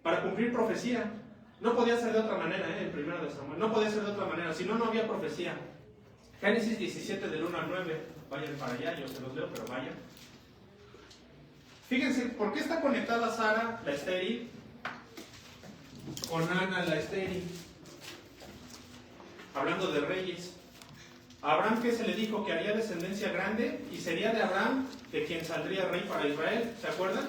Para cumplir profecía. No podía ser de otra manera, el primero de Samuel. No podía ser de otra manera, si no, no había profecía. Génesis 17, del 1 al 9. Vayan para allá, yo se los leo, pero vayan. Fíjense, ¿por qué está conectada Sara, la estéril, con Ana, la estéril? Hablando de reyes. A Abraham, ¿qué se le dijo? Que haría descendencia grande y sería de Abraham de quien saldría rey para Israel. ¿Se acuerdan?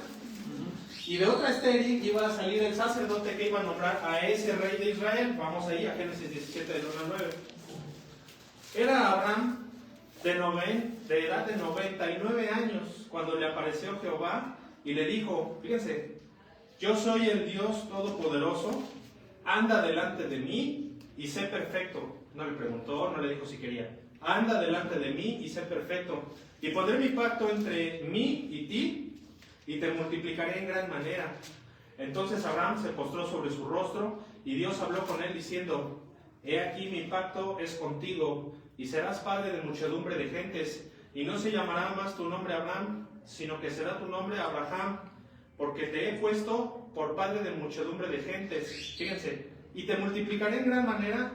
Y de otra estéril iba a salir el sacerdote que iba a nombrar a ese rey de Israel. Vamos ahí a Génesis 17, del 1 al 9. Era Abraham de edad de 99 años cuando le apareció Jehová y le dijo, fíjense, yo soy el Dios Todopoderoso, anda delante de mí y sé perfecto. No le preguntó, no le dijo si quería. Anda delante de mí y sé perfecto. Y pondré mi pacto entre mí y ti y te multiplicaré en gran manera. Entonces Abraham se postró sobre su rostro y Dios habló con él diciendo, he aquí mi pacto es contigo y serás padre de muchedumbre de gentes y no se llamará más tu nombre Abraham, sino que será tu nombre Abraham, porque te he puesto por padre de muchedumbre de gentes. Fíjense, y te multiplicaré en gran manera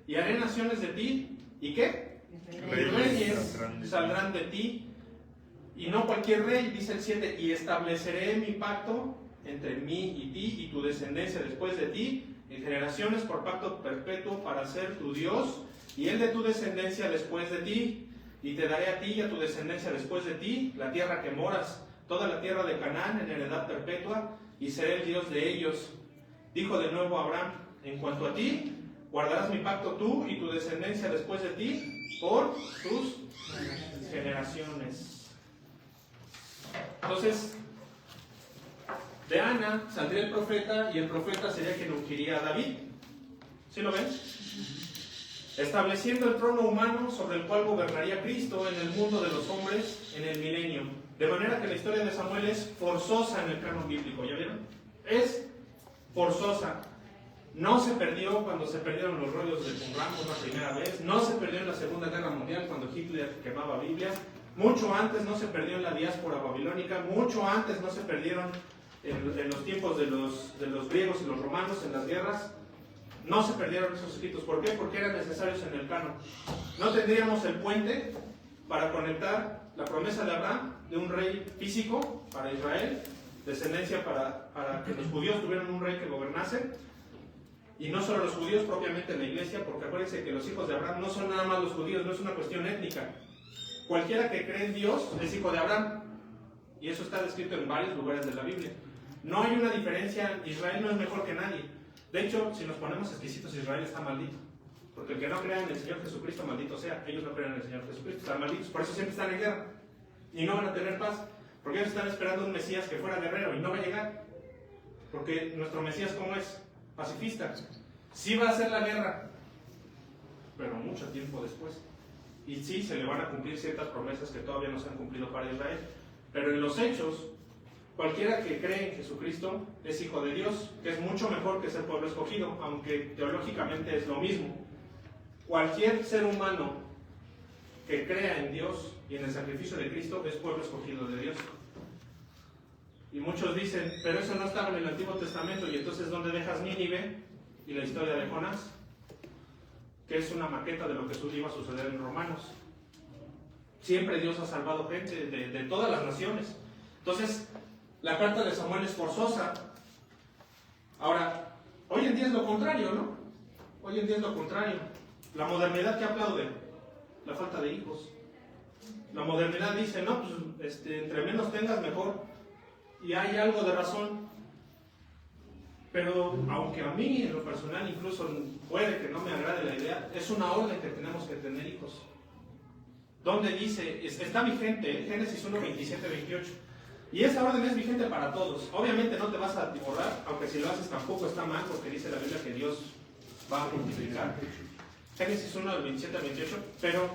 y haré naciones de ti. ¿Y qué? Reyes saldrán de ti. Y no cualquier rey, dice el 7, y estableceré mi pacto entre mí y ti y tu descendencia después de ti, en generaciones por pacto perpetuo para ser tu Dios, y el de tu descendencia después de ti, y te daré a ti y a tu descendencia después de ti la tierra que moras, toda la tierra de Canaán en heredad perpetua, y seré el Dios de ellos. Dijo de nuevo Abraham: en cuanto a ti, guardarás mi pacto tú y tu descendencia después de ti por tus generaciones. Entonces, de Ana saldría el profeta, y el profeta sería quien ungiría a David. ¿Sí lo ven? Estableciendo el trono humano sobre el cual gobernaría Cristo en el mundo de los hombres en el milenio. De manera que la historia de Samuel es forzosa en el canon bíblico, ¿ya vieron? Es forzosa. No se perdió cuando se perdieron los rollos de Qumran por la primera vez. No se perdió en la Segunda Guerra Mundial cuando Hitler quemaba Biblias. Mucho antes no se perdió en la diáspora babilónica. Mucho antes no se perdieron en los tiempos de los griegos y los romanos en las guerras. No se perdieron esos escritos. ¿Por qué? Porque eran necesarios en el canon. No tendríamos el puente para conectar la promesa de Abraham de un rey físico para Israel, descendencia para que los judíos tuvieran un rey que gobernase, y no solo los judíos, propiamente la iglesia, porque acuérdense que los hijos de Abraham no son nada más los judíos, no es una cuestión étnica. Cualquiera que cree en Dios es hijo de Abraham, y eso está descrito en varios lugares de la Biblia. No hay una diferencia, Israel no es mejor que nadie. De hecho, si nos ponemos exquisitos, Israel está maldito. Porque el que no crea en el Señor Jesucristo, maldito sea. Ellos no creen en el Señor Jesucristo, están malditos. Por eso siempre están en guerra. Y no van a tener paz. Porque ellos están esperando un Mesías que fuera guerrero y no va a llegar. Porque nuestro Mesías, ¿cómo es? Pacifista. Sí va a hacer la guerra, pero mucho tiempo después. Y sí, se le van a cumplir ciertas promesas que todavía no se han cumplido para Israel. Pero en los hechos, cualquiera que cree en Jesucristo es hijo de Dios, que es mucho mejor que ser pueblo escogido, aunque teológicamente es lo mismo. Cualquier ser humano que crea en Dios y en el sacrificio de Cristo es pueblo escogido de Dios. Y muchos dicen, pero eso no estaba en el Antiguo Testamento, y entonces ¿dónde dejas Nínive y la historia de Jonás? Que es una maqueta de lo que iba a suceder en Romanos. Siempre Dios ha salvado gente de todas las naciones. Entonces, la carta de Samuel es forzosa. Ahora, hoy en día es lo contrario, ¿no? Hoy en día es lo contrario. La modernidad, ¿qué aplaude? La falta de hijos. La modernidad dice, no, pues entre menos tengas mejor. Y hay algo de razón. Pero aunque a mí en lo personal incluso puede que no me agrade la idea, es una orden que tenemos que tener hijos. Donde dice, está vigente, Génesis 1, 27, 28. Y esa orden es vigente para todos. Obviamente no te vas a atiborrar, aunque si lo haces tampoco está mal, porque dice la Biblia que Dios va a multiplicar. Génesis 1, del 27 al 28.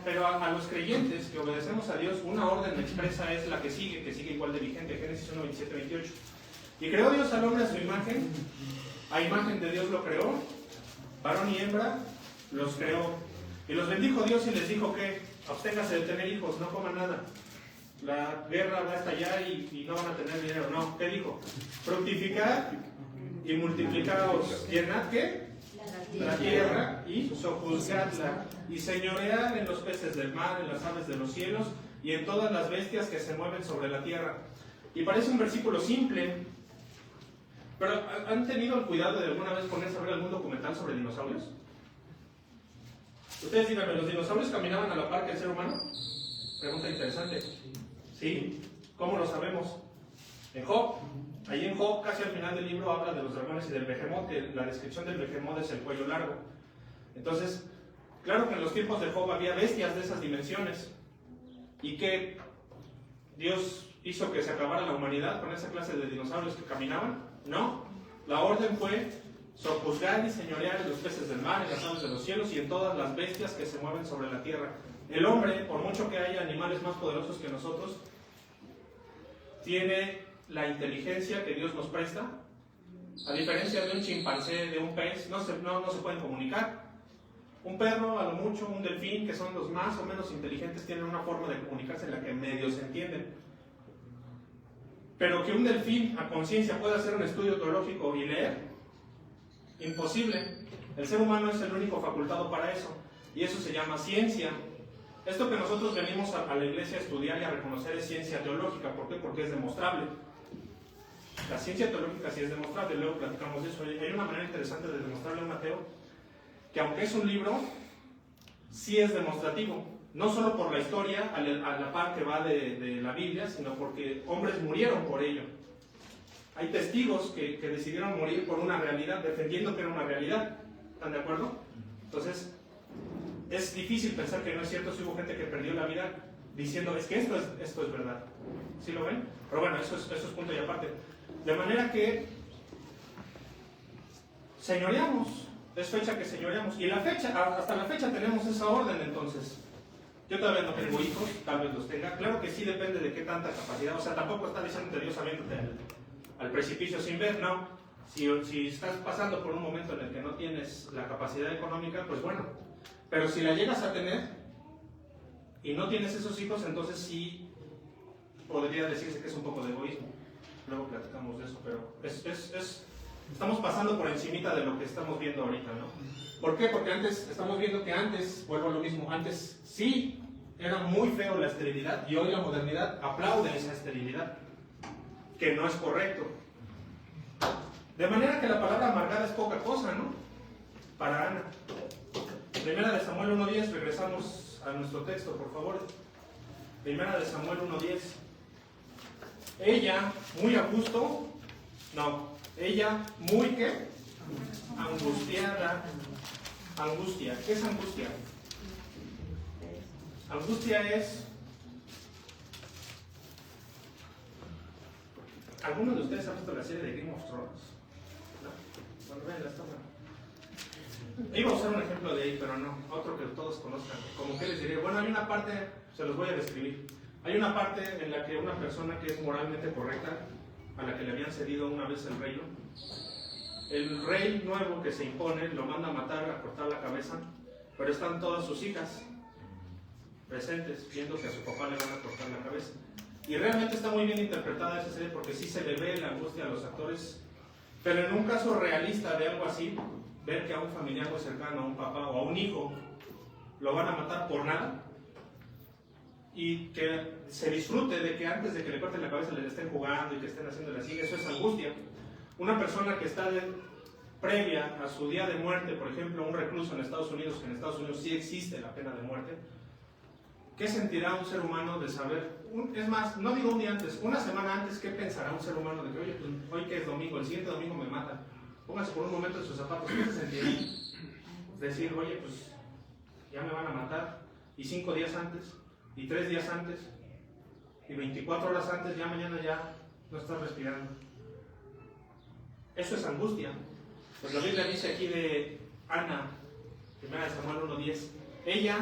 Pero a los creyentes que obedecemos a Dios, una orden expresa es la que sigue igual de vigente. Génesis 1, 27, 28. Y creó Dios al hombre a su imagen. A imagen de Dios lo creó. Varón y hembra los creó. Y los bendijo Dios y les dijo que absténgase de tener hijos, no coman nada. La guerra va a estallar y no van a tener dinero. No, ¿qué dijo? Fructificad y multiplicaos. Llenad, ¿qué? La tierra y sojuzgadla. Y señoread en los peces del mar, en las aves de los cielos y en todas las bestias que se mueven sobre la tierra. Y parece un versículo simple, pero ¿han tenido el cuidado de alguna vez ponerse a ver algún documental sobre dinosaurios? Ustedes díganme, ¿los dinosaurios caminaban a la par que el ser humano? Pregunta interesante. ¿Sí? ¿Cómo lo sabemos? En Job. Ahí en Job, casi al final del libro, habla de los dragones y del behemoth, que la descripción del behemoth es el cuello largo. Entonces, claro que en los tiempos de Job había bestias de esas dimensiones. Y que Dios hizo que se acabara la humanidad con esa clase de dinosaurios que caminaban. No. La orden fue sojuzgar y señorear en los peces del mar, en las aves de los cielos y en todas las bestias que se mueven sobre la tierra. El hombre, por mucho que haya animales más poderosos que nosotros, tiene la inteligencia que Dios nos presta. A diferencia de un chimpancé, de un pez, no se pueden comunicar. Un perro, a lo mucho, un delfín, que son los más o menos inteligentes, tienen una forma de comunicarse en la que medio se entienden. Pero que un delfín a conciencia pueda hacer un estudio teológico y leer, imposible. El ser humano es el único facultado para eso, y eso se llama ciencia. Esto que nosotros venimos a la iglesia a estudiar y a reconocer es ciencia teológica. ¿Por qué? Porque es demostrable. La ciencia teológica sí es demostrable, luego platicamos de eso. Hay una manera interesante de demostrarle a Mateo que aunque es un libro, sí es demostrativo. No solo por la historia, a la par que va de la Biblia, sino porque hombres murieron por ello. Hay testigos que decidieron morir por una realidad, defendiendo que era una realidad. ¿Están de acuerdo? Entonces, es difícil pensar que no es cierto si hubo gente que perdió la vida diciendo, es que esto es verdad. ¿Sí lo ven? Pero bueno, eso es punto y aparte. De manera que señoreamos, es fecha que señoreamos. Y hasta la fecha tenemos esa orden entonces. Yo todavía no tengo hijos, tal vez los tenga. Claro que sí depende de qué tanta capacidad. O sea, tampoco está diciendo Dios aviéntate al precipicio sin ver, no. Si estás pasando por un momento en el que no tienes la capacidad económica, pues bueno. Pero si la llegas a tener y no tienes esos hijos, entonces sí podría decirse que es un poco de egoísmo. Luego platicamos de eso, pero estamos pasando por encimita de lo que estamos viendo ahorita, ¿no? ¿Por qué? Porque estamos viendo que antes, vuelvo a lo mismo, antes sí era muy feo la esterilidad y hoy la modernidad aplaude esa esterilidad, que no es correcto. De manera que la palabra amargada es poca cosa, ¿no? Para Ana. Primera de Samuel 1:10, regresamos a nuestro texto, por favor. Primera de Samuel 1:10. Ella, muy a gusto, ella, muy ¿qué? Angustiada. Angustia. ¿Qué es angustia? Angustia es... ¿Alguno de ustedes ha visto la serie de Game of Thrones? ¿No? Cuando vean la toma. Iba a usar un ejemplo de ahí, pero no. Otro que todos conozcan. Como que les diré, bueno, hay una parte, se los voy a describir. Hay una parte en la que una persona que es moralmente correcta, a la que le habían cedido una vez el reino, el rey nuevo que se impone lo manda a matar, a cortar la cabeza, pero están todas sus hijas presentes, viendo que a su papá le van a cortar la cabeza. Y realmente está muy bien interpretada esa serie porque sí se le ve la angustia a los actores, pero en un caso realista de algo así, ver que a un familiar muy cercano, a un papá o a un hijo, lo van a matar por nada, y que se disfrute de que antes de que le corten la cabeza le estén jugando y que estén haciéndole así, eso es angustia. Una persona que está previa a su día de muerte, por ejemplo, un recluso en Estados Unidos, que en Estados Unidos sí existe la pena de muerte, ¿qué sentirá un ser humano de saber? Es más, no digo un día antes, una semana antes, ¿qué pensará un ser humano de que, oye, pues hoy que es domingo, el siguiente domingo me matan? Póngase por un momento en sus zapatos, ¿qué se sentirá? Decir, oye, pues ya me van a matar, y 5 días antes, y 3 días antes, y 24 horas antes, ya mañana ya no estás respirando. Eso es angustia. Pues la Biblia dice aquí de Ana, 1 Samuel 1:10, ella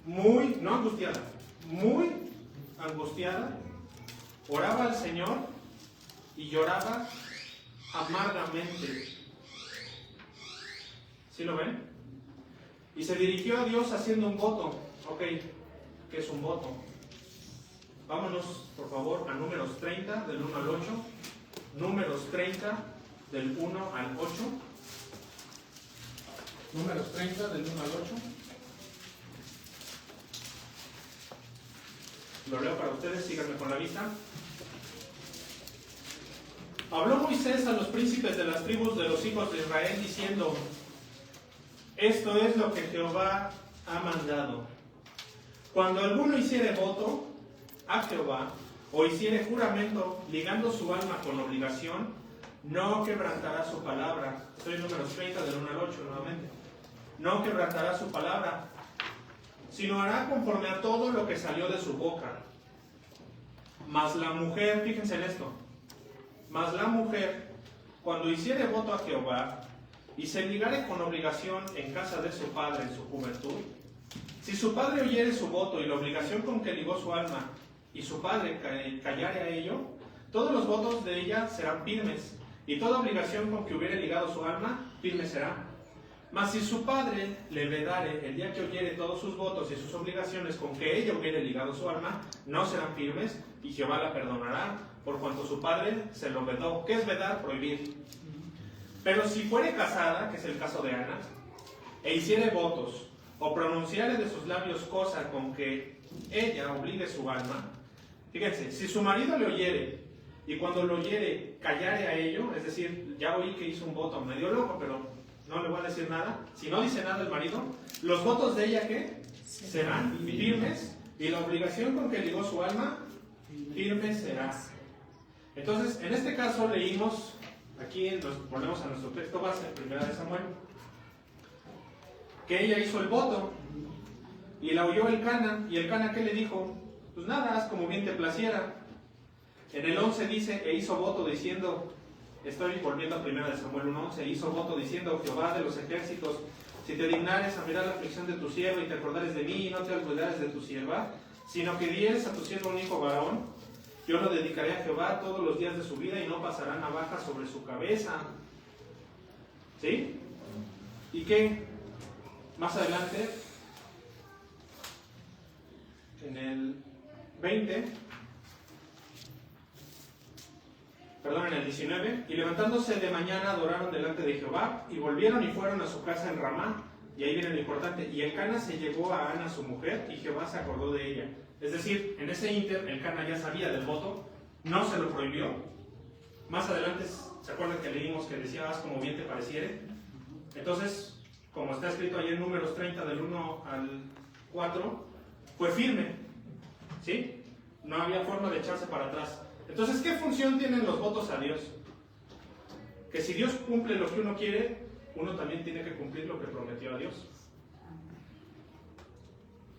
no angustiada, muy angustiada, oraba al Señor y lloraba amargamente. ¿Sí lo ven? Y se dirigió a Dios haciendo un voto. Ok, ¿qué es un voto? Vámonos, por favor, a Números 30, del 1 al 8. Números 30, del 1 al 8. Números 30, del 1 al 8. Lo leo para ustedes, síganme con la vista. Habló Moisés a los príncipes de las tribus de los hijos de Israel diciendo: esto es lo que Jehová ha mandado. Cuando alguno hiciere voto a Jehová o hiciere juramento ligando su alma con obligación, no quebrantará su palabra. Estoy en Números 30 del 1 al 8 nuevamente. No quebrantará su palabra, sino hará conforme a todo lo que salió de su boca. Mas la mujer, fíjense en esto, mas la mujer, cuando hiciere voto a Jehová y se ligare con obligación en casa de su padre en su juventud, si su padre oyere su voto y la obligación con que ligó su alma, y su padre callare a ello, todos los votos de ella serán firmes, y toda obligación con que hubiere ligado su alma, firme será. Mas si su padre le vedare el día que oyere todos sus votos y sus obligaciones con que ella hubiere ligado su alma, no serán firmes, y Jehová la perdonará, por cuanto su padre se lo vedó. ¿Qué es vedar? Prohibir. Pero si fuere casada, que es el caso de Ana, e hiciere votos, o pronunciare de sus labios cosa con que ella obligue su alma, fíjense, si su marido le oyere y cuando lo oyere callare a ello, es decir, ya oí que hizo un voto medio loco, pero no le voy a decir nada, si no dice nada el marido, los votos de ella, ¿qué? Serán firmes, y la obligación con que ligó su alma, firme será. Entonces, en este caso leímos, aquí volvemos a nuestro texto base, 1 de Samuel, que ella hizo el voto, y la oyó el Cana, y el Cana, ¿qué le dijo? Pues nada, haz como bien te placiera. En el 11 dice, e hizo voto diciendo, estoy volviendo a 1 de Samuel 1:11, hizo voto diciendo, Jehová de los ejércitos, si te dignares a mirar la aflicción de tu sierva y te acordares de mí y no te olvidares de tu sierva, sino que dieres a tu sierva un hijo varón, yo lo dedicaré a Jehová todos los días de su vida y no pasará navaja sobre su cabeza. ¿Sí? ¿Y qué? Más adelante, en el 20, en el 19, y levantándose de mañana adoraron delante de Jehová, y volvieron y fueron a su casa en Ramá, y ahí viene lo importante, y el Cana se llegó a Ana su mujer, y Jehová se acordó de ella. Es decir, en ese ínter, el Cana ya sabía del voto, no se lo prohibió. Más adelante, ¿se acuerdan que leímos que decía, haz como bien te pareciere? Entonces, como está escrito ahí en Números 30, del 1 al 4, fue firme, ¿sí? No había forma de echarse para atrás. Entonces, ¿qué función tienen los votos a Dios? Que si Dios cumple lo que uno quiere, uno también tiene que cumplir lo que prometió a Dios.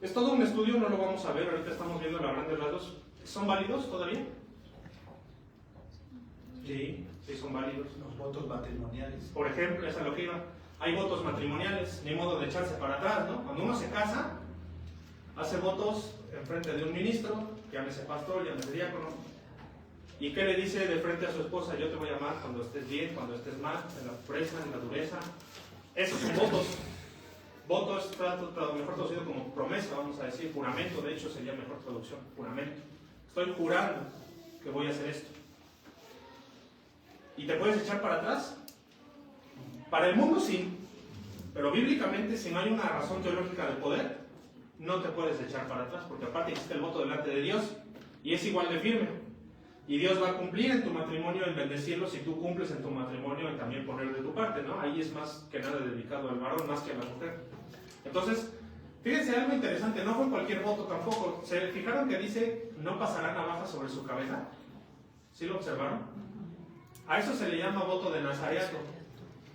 Es todo un estudio, no lo vamos a ver, ahorita estamos viendo la grandes rasgos. ¿Son válidos todavía? Sí, sí son válidos. Los votos matrimoniales. Por ejemplo, es a lo que iba. Hay votos matrimoniales, ni modo de echarse para atrás, ¿no? Cuando uno se casa, hace votos en frente de un ministro, llámese pastor, llámese diácono. ¿Y qué le dice de frente a su esposa? Yo te voy a amar cuando estés bien, cuando estés mal, en la pureza, en la dureza. Esos son votos. Votos, mejor traducido como promesa, vamos a decir, juramento, de hecho sería mejor traducción, juramento. Estoy jurando que voy a hacer esto. ¿Y te puedes echar para atrás? Para el mundo sí, pero bíblicamente, si no hay una razón teológica de poder, no te puedes echar para atrás, porque aparte hiciste el voto delante de Dios, y es igual de firme. Y Dios va a cumplir en tu matrimonio en bendecirlo si tú cumples en tu matrimonio en también poner de tu parte, ¿no? Ahí es más que nada dedicado al varón, más que a la mujer. Entonces, fíjense algo interesante, no fue cualquier voto tampoco. ¿Se fijaron que dice, no pasará navaja sobre su cabeza? ¿Sí lo observaron? A eso se le llama voto de nazareato.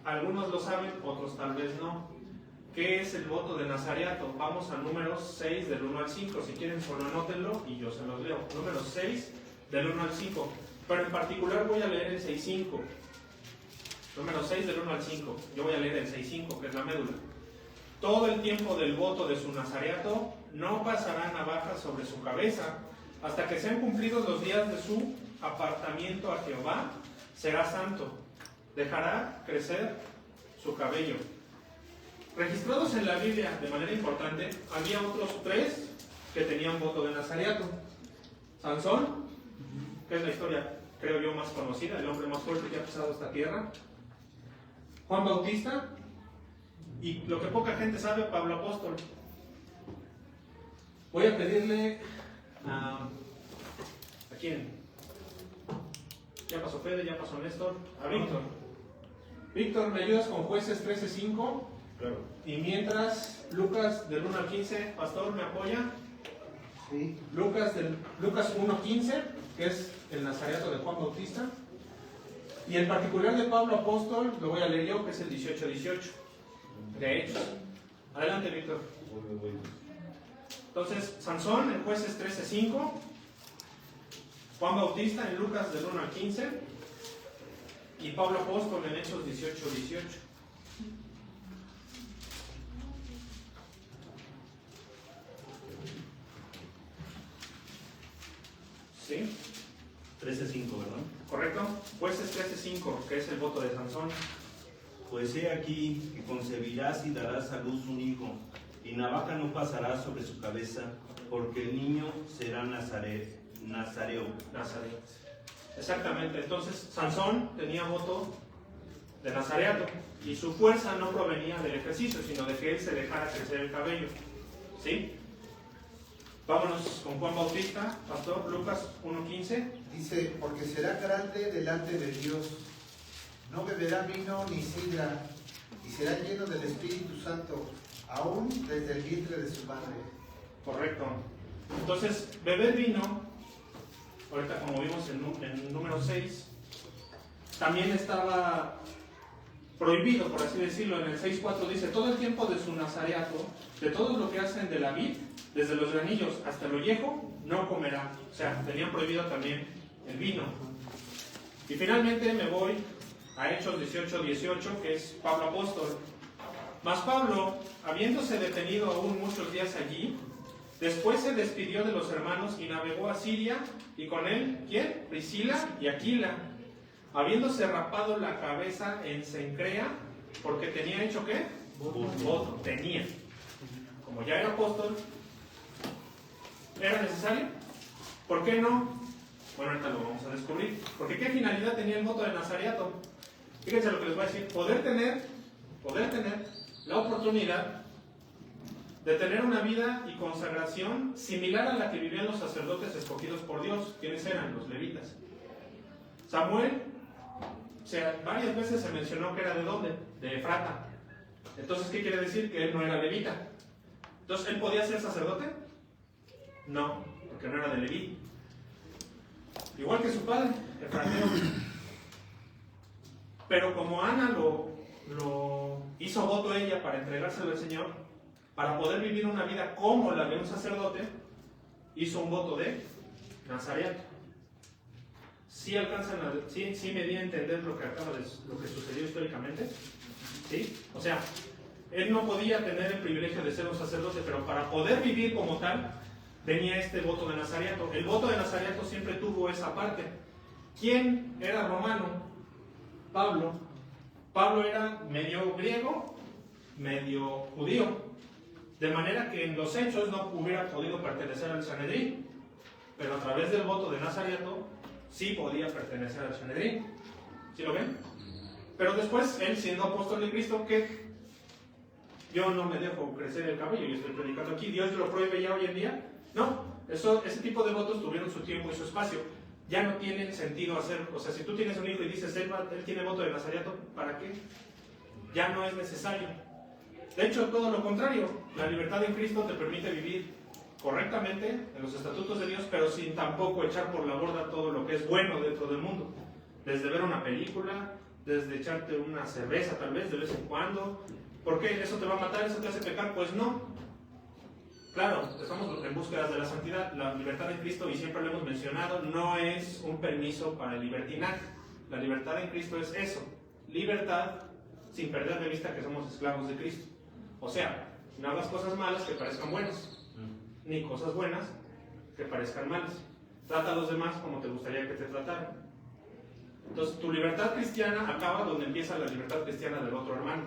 Algunos lo saben, otros tal vez no. ¿Qué es el voto de nazareato? Vamos a Números 6 del 1 al 5, si quieren solo anótenlo y yo se los leo. Números 6 del 1 al 5, pero en particular voy a leer el 6.5. Número 6 del 1 al 5, yo voy a leer el 6.5, que es la médula. Todo el tiempo del voto de su nazareato no pasará navaja sobre su cabeza, hasta que sean cumplidos los días de su apartamiento a Jehová, será santo, dejará crecer su cabello. Registrados en la Biblia de manera importante, había otros 3 que tenían voto de nazareato. Sansón, que es la historia, creo yo, más conocida, el hombre más fuerte que ha pisado esta tierra. Juan Bautista, y lo que poca gente sabe, Pablo Apóstol. Voy a pedirle ¿a quién? Ya pasó Fede, ya pasó Néstor, a Víctor. Víctor, ¿me ayudas con Jueces 13.5? Claro. Y mientras, Lucas del 1 al 15, Pastor, ¿me apoya? Sí. Lucas 1.15, que es el nazareato de Juan Bautista. Y en particular de Pablo Apóstol, lo voy a leer yo, que es el 18.18. De Hechos. Adelante, Víctor. Entonces, Sansón en Jueces 13.5. Juan Bautista en Lucas del 1 al 15. Y Pablo Apóstol en Hechos 18.18. ¿Sí? 13.5, ¿verdad? ¿Correcto? Jueces 13.5, que es el voto de Sansón. Pues he aquí que concebirás y darás a luz un hijo, y navaja no pasará sobre su cabeza, porque el niño será nazareo. Nazareo. Exactamente. Entonces, Sansón tenía voto de nazareato, y su fuerza no provenía del ejercicio, sino de que él se dejara crecer el cabello. ¿Sí? Vámonos con Juan Bautista, pastor, Lucas 1:15. Dice, porque será grande delante de Dios, no beberá vino ni sidra, y será lleno del Espíritu Santo, aún desde el vientre de su madre. Correcto. Entonces, beber vino, ahorita como vimos en número 6, también estaba prohibido, por así decirlo. En el 6:4 dice, todo el tiempo de su nazareato, de todo lo que hacen de la vid, desde los granillos hasta el ollejo, no comerá. O sea, tenían prohibido también el vino. Y finalmente me voy a Hechos 18:18, que es Pablo apóstol. Mas Pablo, habiéndose detenido aún muchos días allí, después se despidió de los hermanos y navegó a Siria, y con él, ¿quién? Priscila y Aquila, habiéndose rapado la cabeza en Cencrea, porque tenía hecho ¿qué? Voto. Tenía. Como ya era apóstol, ¿era necesario? ¿Por qué no? Bueno, ahorita lo vamos a descubrir. Porque ¿qué finalidad tenía el voto de Nazareato? Fíjense lo que les voy a decir. Poder tener la oportunidad de tener una vida y consagración similar a la que vivían los sacerdotes escogidos por Dios. ¿Quiénes eran? Los levitas. Samuel, o sea, varias veces se mencionó que era ¿de dónde? De Efrata. Entonces, ¿qué quiere decir? Que él no era levita. Entonces, ¿él podía ser sacerdote? No, porque no era de Leví. Igual que su padre, Efrateo. Pero como Ana lo hizo voto ella para entregárselo al Señor, para poder vivir una vida como la de un sacerdote, hizo un voto de nazareato. ¿Sí alcanzan sí me di a entender lo que sucedió históricamente? ¿Sí? O sea, él no podía tener el privilegio de ser un sacerdote, pero para poder vivir como tal, tenía este voto de nazareato. El voto de nazareato siempre tuvo esa parte. ¿Quién era romano? Pablo. Pablo era medio griego, medio judío. De manera que en los hechos no hubiera podido pertenecer al Sanedrín. Pero a través del voto de nazareato, sí podía pertenecer al Sanedrín. ¿Sí lo ven? Pero después, él siendo apóstol de Cristo, ¿qué? Yo no me dejo crecer el cabello, yo estoy predicando aquí. ¿Dios lo prohíbe ya hoy en día? No. Ese tipo de votos tuvieron su tiempo y su espacio. Ya no tienen sentido hacer. O sea, si tú tienes un hijo y dices, él tiene voto de nazareato, ¿para qué? Ya no es necesario. De hecho, todo lo contrario. La libertad en Cristo te permite vivir correctamente en los estatutos de Dios, pero sin tampoco echar por la borda todo lo que es bueno dentro del mundo. Desde ver una película, desde echarte una cerveza tal vez de vez en cuando. ¿Por qué? ¿Eso te va a matar? ¿Eso te hace pecar? Pues no. Claro, estamos en búsqueda de la santidad. La libertad en Cristo, y siempre lo hemos mencionado, no es un permiso para el libertinaje. La libertad en Cristo es eso. Libertad sin perder de vista que somos esclavos de Cristo. O sea, no hagas cosas malas que parezcan buenas, ni cosas buenas que parezcan malas. Trata a los demás como te gustaría que te trataran. Entonces, tu libertad cristiana acaba donde empieza la libertad cristiana del otro hermano,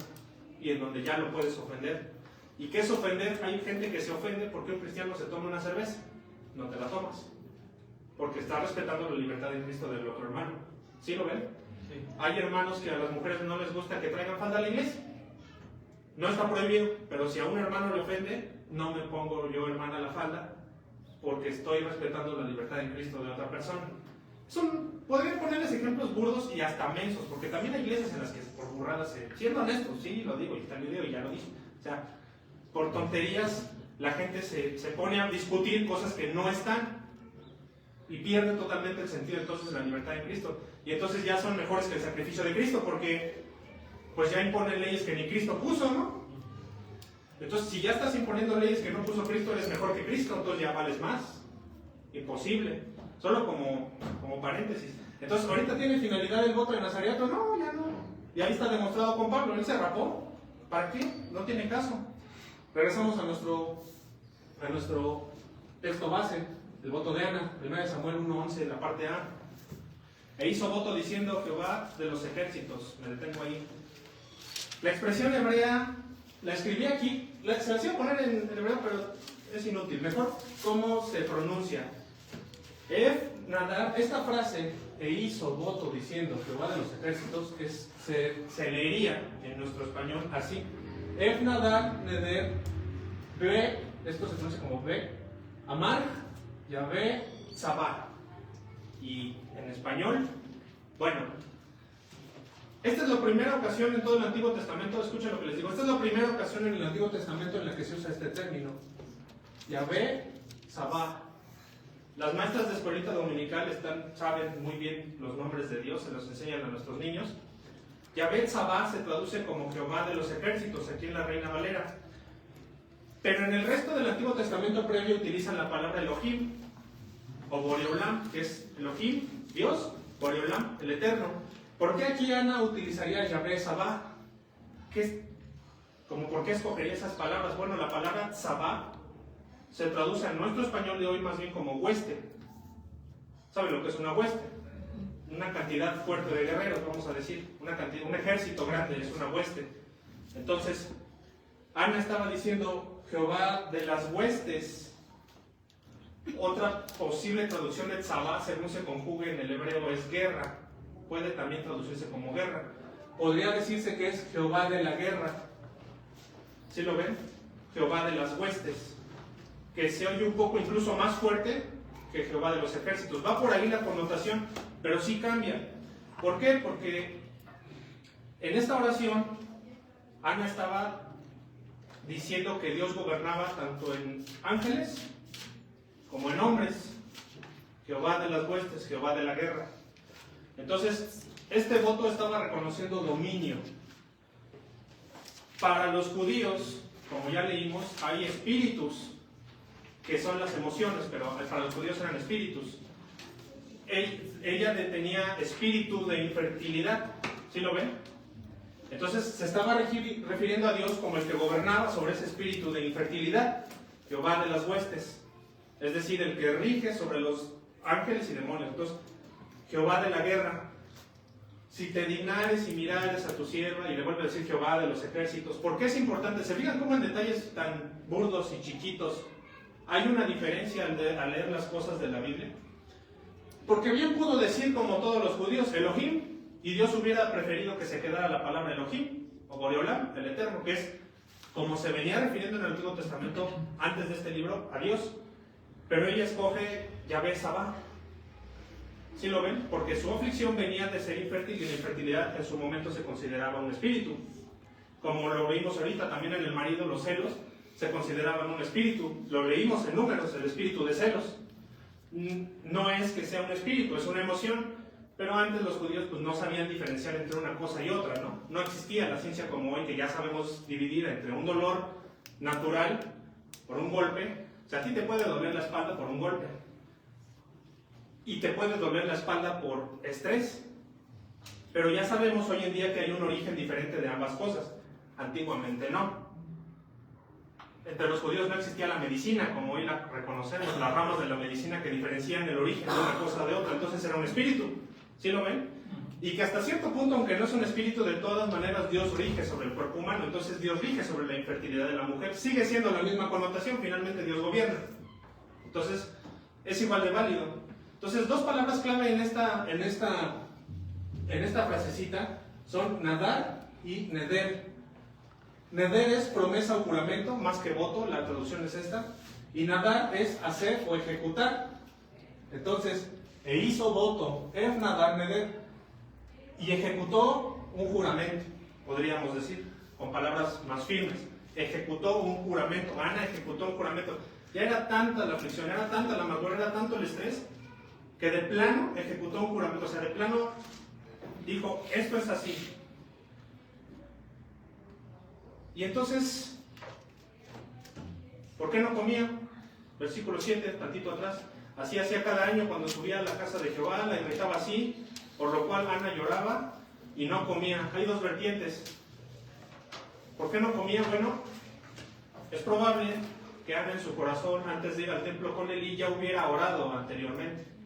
y en donde ya lo puedes ofender. ¿Y qué es ofender? Hay gente que se ofende porque un cristiano se toma una cerveza. No te la tomas, porque está respetando la libertad en Cristo del otro hermano. ¿Sí lo ven? Sí. Hay hermanos que a las mujeres no les gusta que traigan falda a la iglesia. No está prohibido, pero si a un hermano le ofende, no me pongo yo, hermana, la falda, porque estoy respetando la libertad en Cristo de otra persona. Podría ponerles ejemplos burdos y hasta mensos, porque también hay iglesias en las que por burradas, siendo honestos, sí, lo digo, y está el video y ya lo dije. O sea, por tonterías la gente se pone a discutir cosas que no están y pierde totalmente el sentido entonces de la libertad en Cristo. Y entonces ya son mejores que el sacrificio de Cristo, porque pues ya imponen leyes que ni Cristo puso, ¿no? Entonces, si ya estás imponiendo leyes que no puso Cristo, eres mejor que Cristo, entonces ya vales más. Imposible. Solo como paréntesis. Entonces, ¿ahorita tiene finalidad el voto de nazareato? No, ya no. Y ahí está demostrado con Pablo. Él se rapó. ¿Para qué? No tiene caso. Regresamos a nuestro texto base, el voto de Ana, 1 Samuel 1:11, la parte A. E hizo voto diciendo Jehová de los ejércitos. Me detengo ahí. La expresión hebrea, la escribí aquí, se la iba a poner en hebreo, pero es inútil. Mejor, ¿cómo se pronuncia? Nadar, esta frase, e hizo voto diciendo Jehová de los ejércitos, se leería en nuestro español así. Nadar, neder, be, esto se pronuncia como be, Amar, Yahvé, Sabá. Y en español, bueno, esta es la primera ocasión en todo el Antiguo Testamento, escuchen lo que les digo, esta es la primera ocasión en el Antiguo Testamento en la que se usa este término. Yahvé, Sabá. Las maestras de escuelita dominical saben muy bien los nombres de Dios, se los enseñan a nuestros niños. Yahvé Sabá se traduce como Jehová de los ejércitos, aquí en la Reina Valera. Pero en el resto del Antiguo Testamento previo utilizan la palabra Elohim, o Boreolam, que es Elohim, Dios, Boreolam, el Eterno. ¿Por qué aquí Ana utilizaría Yahvé Sabá? ¿Por qué escogería esas palabras? Bueno, la palabra Sabá se traduce en nuestro español de hoy más bien como hueste. ¿Saben lo que es una hueste? Una cantidad fuerte de guerreros, vamos a decir. Un ejército grande es una hueste. Entonces, Ana estaba diciendo Jehová de las huestes. Otra posible traducción de Tzabá, según se conjugue en el hebreo, es guerra. Puede también traducirse como guerra. Podría decirse que es Jehová de la guerra. ¿Sí lo ven? Jehová de las huestes. Que se oye un poco incluso más fuerte que Jehová de los ejércitos. Va por ahí la connotación, pero sí cambia. ¿Por qué? Porque en esta oración Ana estaba diciendo que Dios gobernaba tanto en ángeles como en hombres. Jehová de las huestes, Jehová de la guerra. Entonces, este voto estaba reconociendo dominio. Para los judíos, como ya leímos, hay espíritus, que son las emociones, pero para los judíos eran espíritus. Ella tenía espíritu de infertilidad, ¿sí lo ven? Entonces se estaba refiriendo a Dios como el que gobernaba sobre ese espíritu de infertilidad, Jehová de las huestes, es decir, el que rige sobre los ángeles y demonios. Entonces, Jehová de la guerra. Si te dignares y mirares a tu sierva, y le vuelve a decir Jehová de los ejércitos. ¿Por qué es importante? ¿Se fijan cómo en detalles tan burdos y chiquitos hay una diferencia al leer las cosas de la Biblia? Porque bien pudo decir, como todos los judíos, Elohim, y Dios hubiera preferido que se quedara la palabra Elohim, o Boreolam, el Eterno, que es como se venía refiriendo en el Antiguo Testamento antes de este libro, a Dios. Pero ella escoge Yahvé Sabá. ¿Sí lo ven? Porque su aflicción venía de ser infértil, y la infertilidad en su momento se consideraba un espíritu. Como lo vimos ahorita también en el marido, los celos se consideraban un espíritu. Lo leímos en Números, el espíritu de celos. No es que sea un espíritu, es una emoción, pero antes los judíos pues no sabían diferenciar entre una cosa y otra, ¿no? No existía la ciencia como hoy, que ya sabemos dividir entre un dolor natural por un golpe. O sea, a ti te puede doler la espalda por un golpe, y te puede doler la espalda por estrés, pero ya sabemos hoy en día que hay un origen diferente de ambas cosas. Antiguamente no. Entre los judíos no existía la medicina, como hoy la reconocemos, las ramas de la medicina que diferencian el origen de una cosa de otra. Entonces era un espíritu, ¿sí lo ven? Y que hasta cierto punto, aunque no es un espíritu, de todas maneras Dios rige sobre el cuerpo humano. Entonces Dios rige sobre la infertilidad de la mujer. Sigue siendo la misma connotación, finalmente Dios gobierna. Entonces es igual de válido. Entonces, dos palabras clave en esta frasecita son nadar y neder. Neder es promesa o juramento, más que voto, la traducción es esta. Y nadar es hacer o ejecutar. Entonces, hizo voto, es nadar, neder. Y ejecutó un juramento, podríamos decir, con palabras más firmes. Ejecutó un juramento. Ana ejecutó un juramento. Ya era tanta la aflicción, era tanta la amargura, era tanto el estrés, que de plano ejecutó un juramento. O sea, de plano dijo, esto es así. Y entonces, ¿por qué no comía? Versículo 7, tantito atrás. Así hacía cada año cuando subía a la casa de Jehová, la irritaba así, por lo cual Ana lloraba y no comía. Hay dos vertientes. ¿Por qué no comía? Bueno, es probable que Ana en su corazón, antes de ir al templo con Elí, ya hubiera orado anteriormente.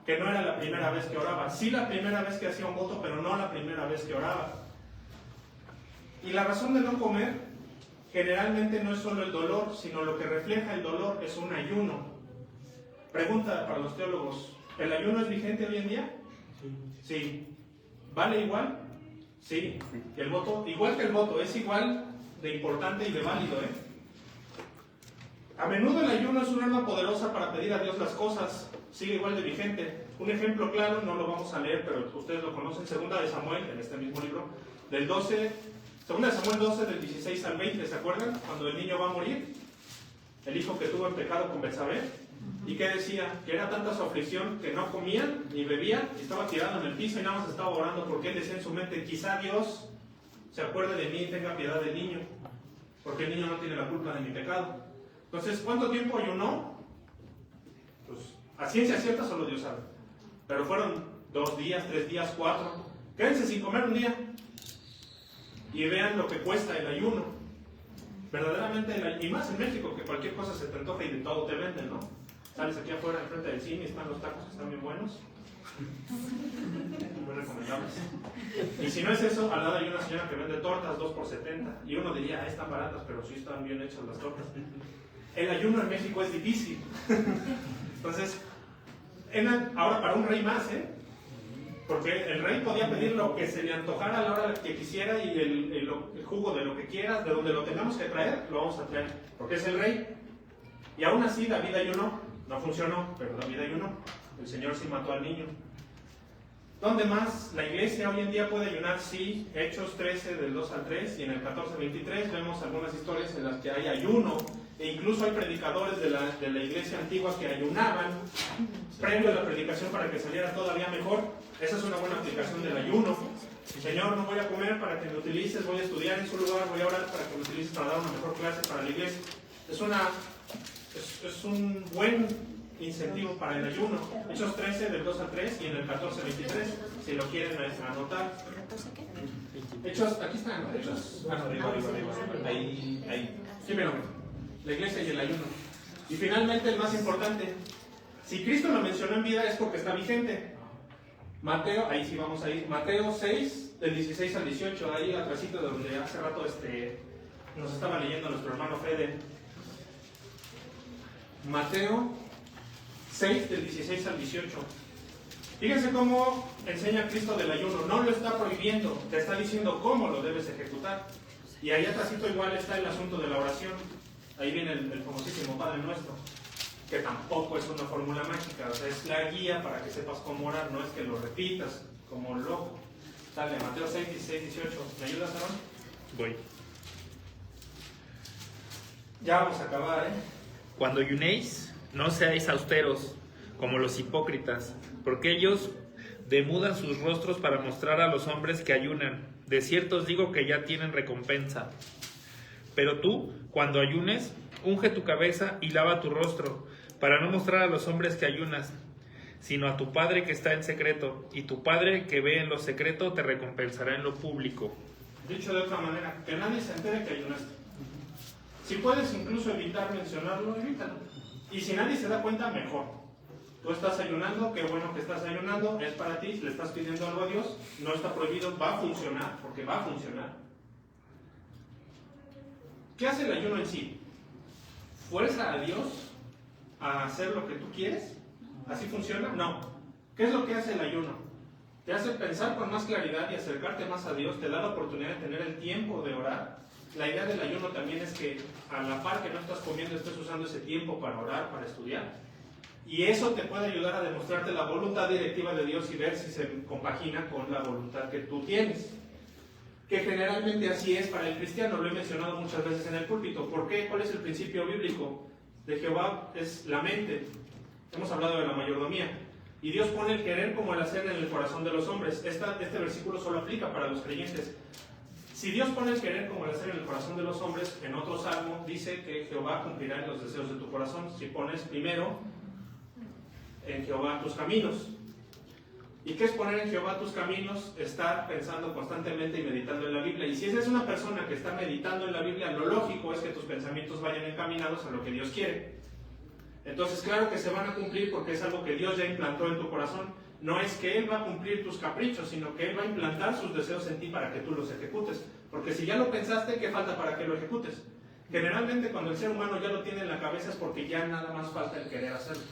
Que no era la primera vez que oraba. Sí, la primera vez que hacía un voto, pero no la primera vez que oraba. Y la razón de no comer generalmente no es solo el dolor, sino lo que refleja el dolor es un ayuno. Pregunta para los teólogos, ¿el ayuno es vigente hoy en día? Sí. ¿Vale igual? Sí. ¿Y el voto? Igual que el voto, es igual de importante y de válido, ¿eh? A menudo el ayuno es un arma poderosa para pedir a Dios las cosas. Sigue igual de vigente. Un ejemplo claro, no lo vamos a leer, pero ustedes lo conocen, 2 de Samuel, en este mismo libro, del 12, 2 de Samuel 12, del 16 al 20, ¿se acuerdan? Cuando el niño va a morir, el hijo que tuvo en pecado con Betsabé, y que decía que era tanta su aflicción que no comían ni bebían, y estaba tirado en el piso y nada más estaba orando, porque él decía en su mente, quizá Dios se acuerde de mí y tenga piedad del niño, porque el niño no tiene la culpa de mi pecado. Entonces, ¿cuánto tiempo ayunó? Pues a ciencia cierta solo Dios sabe. Pero fueron 2 días, 3 días, 4. Quédense sin comer un día. Y vean lo que cuesta el ayuno. Verdaderamente, y más en México, que cualquier cosa se te antoja y de todo te venden, ¿no? Sales aquí afuera, enfrente del cine, y están los tacos que están bien buenos. Muy recomendables. Y si no es eso, al lado hay una señora que vende tortas 2 por 70. Y uno diría, están baratas, pero sí están bien hechas las tortas. El ayuno en México es difícil. Entonces, ahora para un rey más, porque el rey podía pedir lo que se le antojara a la hora que quisiera y el jugo de lo que quiera, de donde lo tengamos que traer, lo vamos a traer, porque es el rey. Y aún así David ayunó, no funcionó, pero David ayunó. El Señor sí mató al niño. ¿Dónde más? La iglesia hoy en día puede ayunar, sí. Hechos 13 del 2 al 3 y en el 14-23 vemos algunas historias en las que hay ayuno e incluso hay predicadores de la iglesia antigua que ayunaban previo a la predicación para que saliera todavía mejor. Esa es una buena aplicación del ayuno. Señor, no voy a comer para que me utilices, voy a estudiar en su lugar, voy a orar para que me utilices para dar una mejor clase para la iglesia. Es un buen incentivo para el ayuno. Hechos 13 del 2 al 3 y en el 14-23 si lo quieren anotar. Hechos, aquí están, ¿no? Hechos, arriba. Ahí. Sí, pero la iglesia y el ayuno. Y finalmente el más importante, si Cristo lo mencionó en vida es porque está vigente. Mateo, ahí sí vamos a ir, Mateo 6 del 16 al 18, ahí atrásito de donde hace rato nos estaba leyendo nuestro hermano Fede. Mateo 6 del 16 al 18. Fíjense cómo enseña Cristo del ayuno. No lo está prohibiendo, te está diciendo cómo lo debes ejecutar. Y ahí atrásito igual está el asunto de la oración. Ahí viene el famosísimo Padre Nuestro, que tampoco es una fórmula mágica, o sea, es la guía para que sepas cómo orar, no es que lo repitas como loco. Sale, Mateo 6, 16, 18. ¿Me ayudas, Aaron? Voy. Ya vamos a acabar, Cuando ayunéis, no seáis austeros, como los hipócritas, porque ellos demudan sus rostros para mostrar a los hombres que ayunan. De cierto os digo que ya tienen recompensa. Pero tú, cuando ayunes, unge tu cabeza y lava tu rostro, para no mostrar a los hombres que ayunas, sino a tu Padre que está en secreto, y tu Padre que ve en lo secreto te recompensará en lo público. Dicho de otra manera, que nadie se entere que ayunaste. Si puedes incluso evitar mencionarlo, evítalo. Y si nadie se da cuenta, mejor. Tú estás ayunando, qué bueno que estás ayunando, es para ti, le estás pidiendo algo a Dios, no está prohibido, va a funcionar, porque va a funcionar. ¿Qué hace el ayuno en sí? ¿Fuerza a Dios a hacer lo que tú quieres? ¿Así funciona? No. ¿Qué es lo que hace el ayuno? Te hace pensar con más claridad y acercarte más a Dios, te da la oportunidad de tener el tiempo de orar. La idea del ayuno también es que a la par que no estás comiendo, estés usando ese tiempo para orar, para estudiar. Y eso te puede ayudar a demostrarte la voluntad directiva de Dios y ver si se compagina con la voluntad que tú tienes. Que generalmente así es para el cristiano, lo he mencionado muchas veces en el púlpito. ¿Por qué? ¿Cuál es el principio bíblico? De Jehová es la mente. Hemos hablado de la mayordomía. Y Dios pone el querer como el hacer en el corazón de los hombres. Este versículo solo aplica para los creyentes. Si Dios pone el querer como el hacer en el corazón de los hombres, en otro salmo dice que Jehová cumplirá en los deseos de tu corazón. Si pones primero en Jehová tus caminos. ¿Y qué es poner en Jehová tus caminos? Estar pensando constantemente y meditando en la Biblia. Y si eres una persona que está meditando en la Biblia, lo lógico es que tus pensamientos vayan encaminados a lo que Dios quiere. Entonces, claro que se van a cumplir porque es algo que Dios ya implantó en tu corazón. No es que Él va a cumplir tus caprichos, sino que Él va a implantar sus deseos en ti para que tú los ejecutes. Porque si ya lo pensaste, ¿qué falta para que lo ejecutes? Generalmente cuando el ser humano ya lo tiene en la cabeza es porque ya nada más falta el querer hacerlo.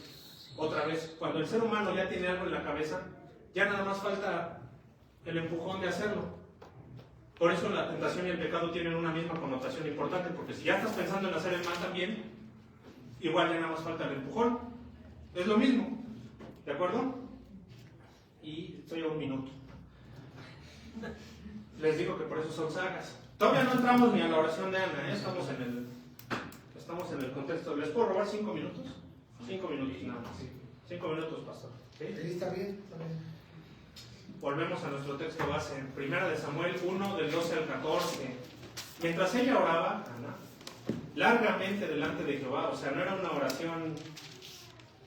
Otra vez, cuando el ser humano ya tiene algo en la cabeza, ya nada más falta el empujón de hacerlo. Por eso la tentación y el pecado tienen una misma connotación importante, porque si ya estás pensando en hacer el mal también, igual ya nada más falta el empujón. Es lo mismo, ¿de acuerdo? Y estoy a 1 minuto. Les digo que por eso son sagas. Todavía no entramos ni a la oración de Ana, ¿eh? Estamos en el contexto. ¿Les puedo robar 5 minutos? 5 minutos nada más. 5 minutos, pastor. ¿Sí? Está bien, está bien. Volvemos a nuestro texto base, en 1 de Samuel 1, del 12 al 14. Mientras ella oraba, Ana, largamente delante de Jehová, o sea, no era una oración,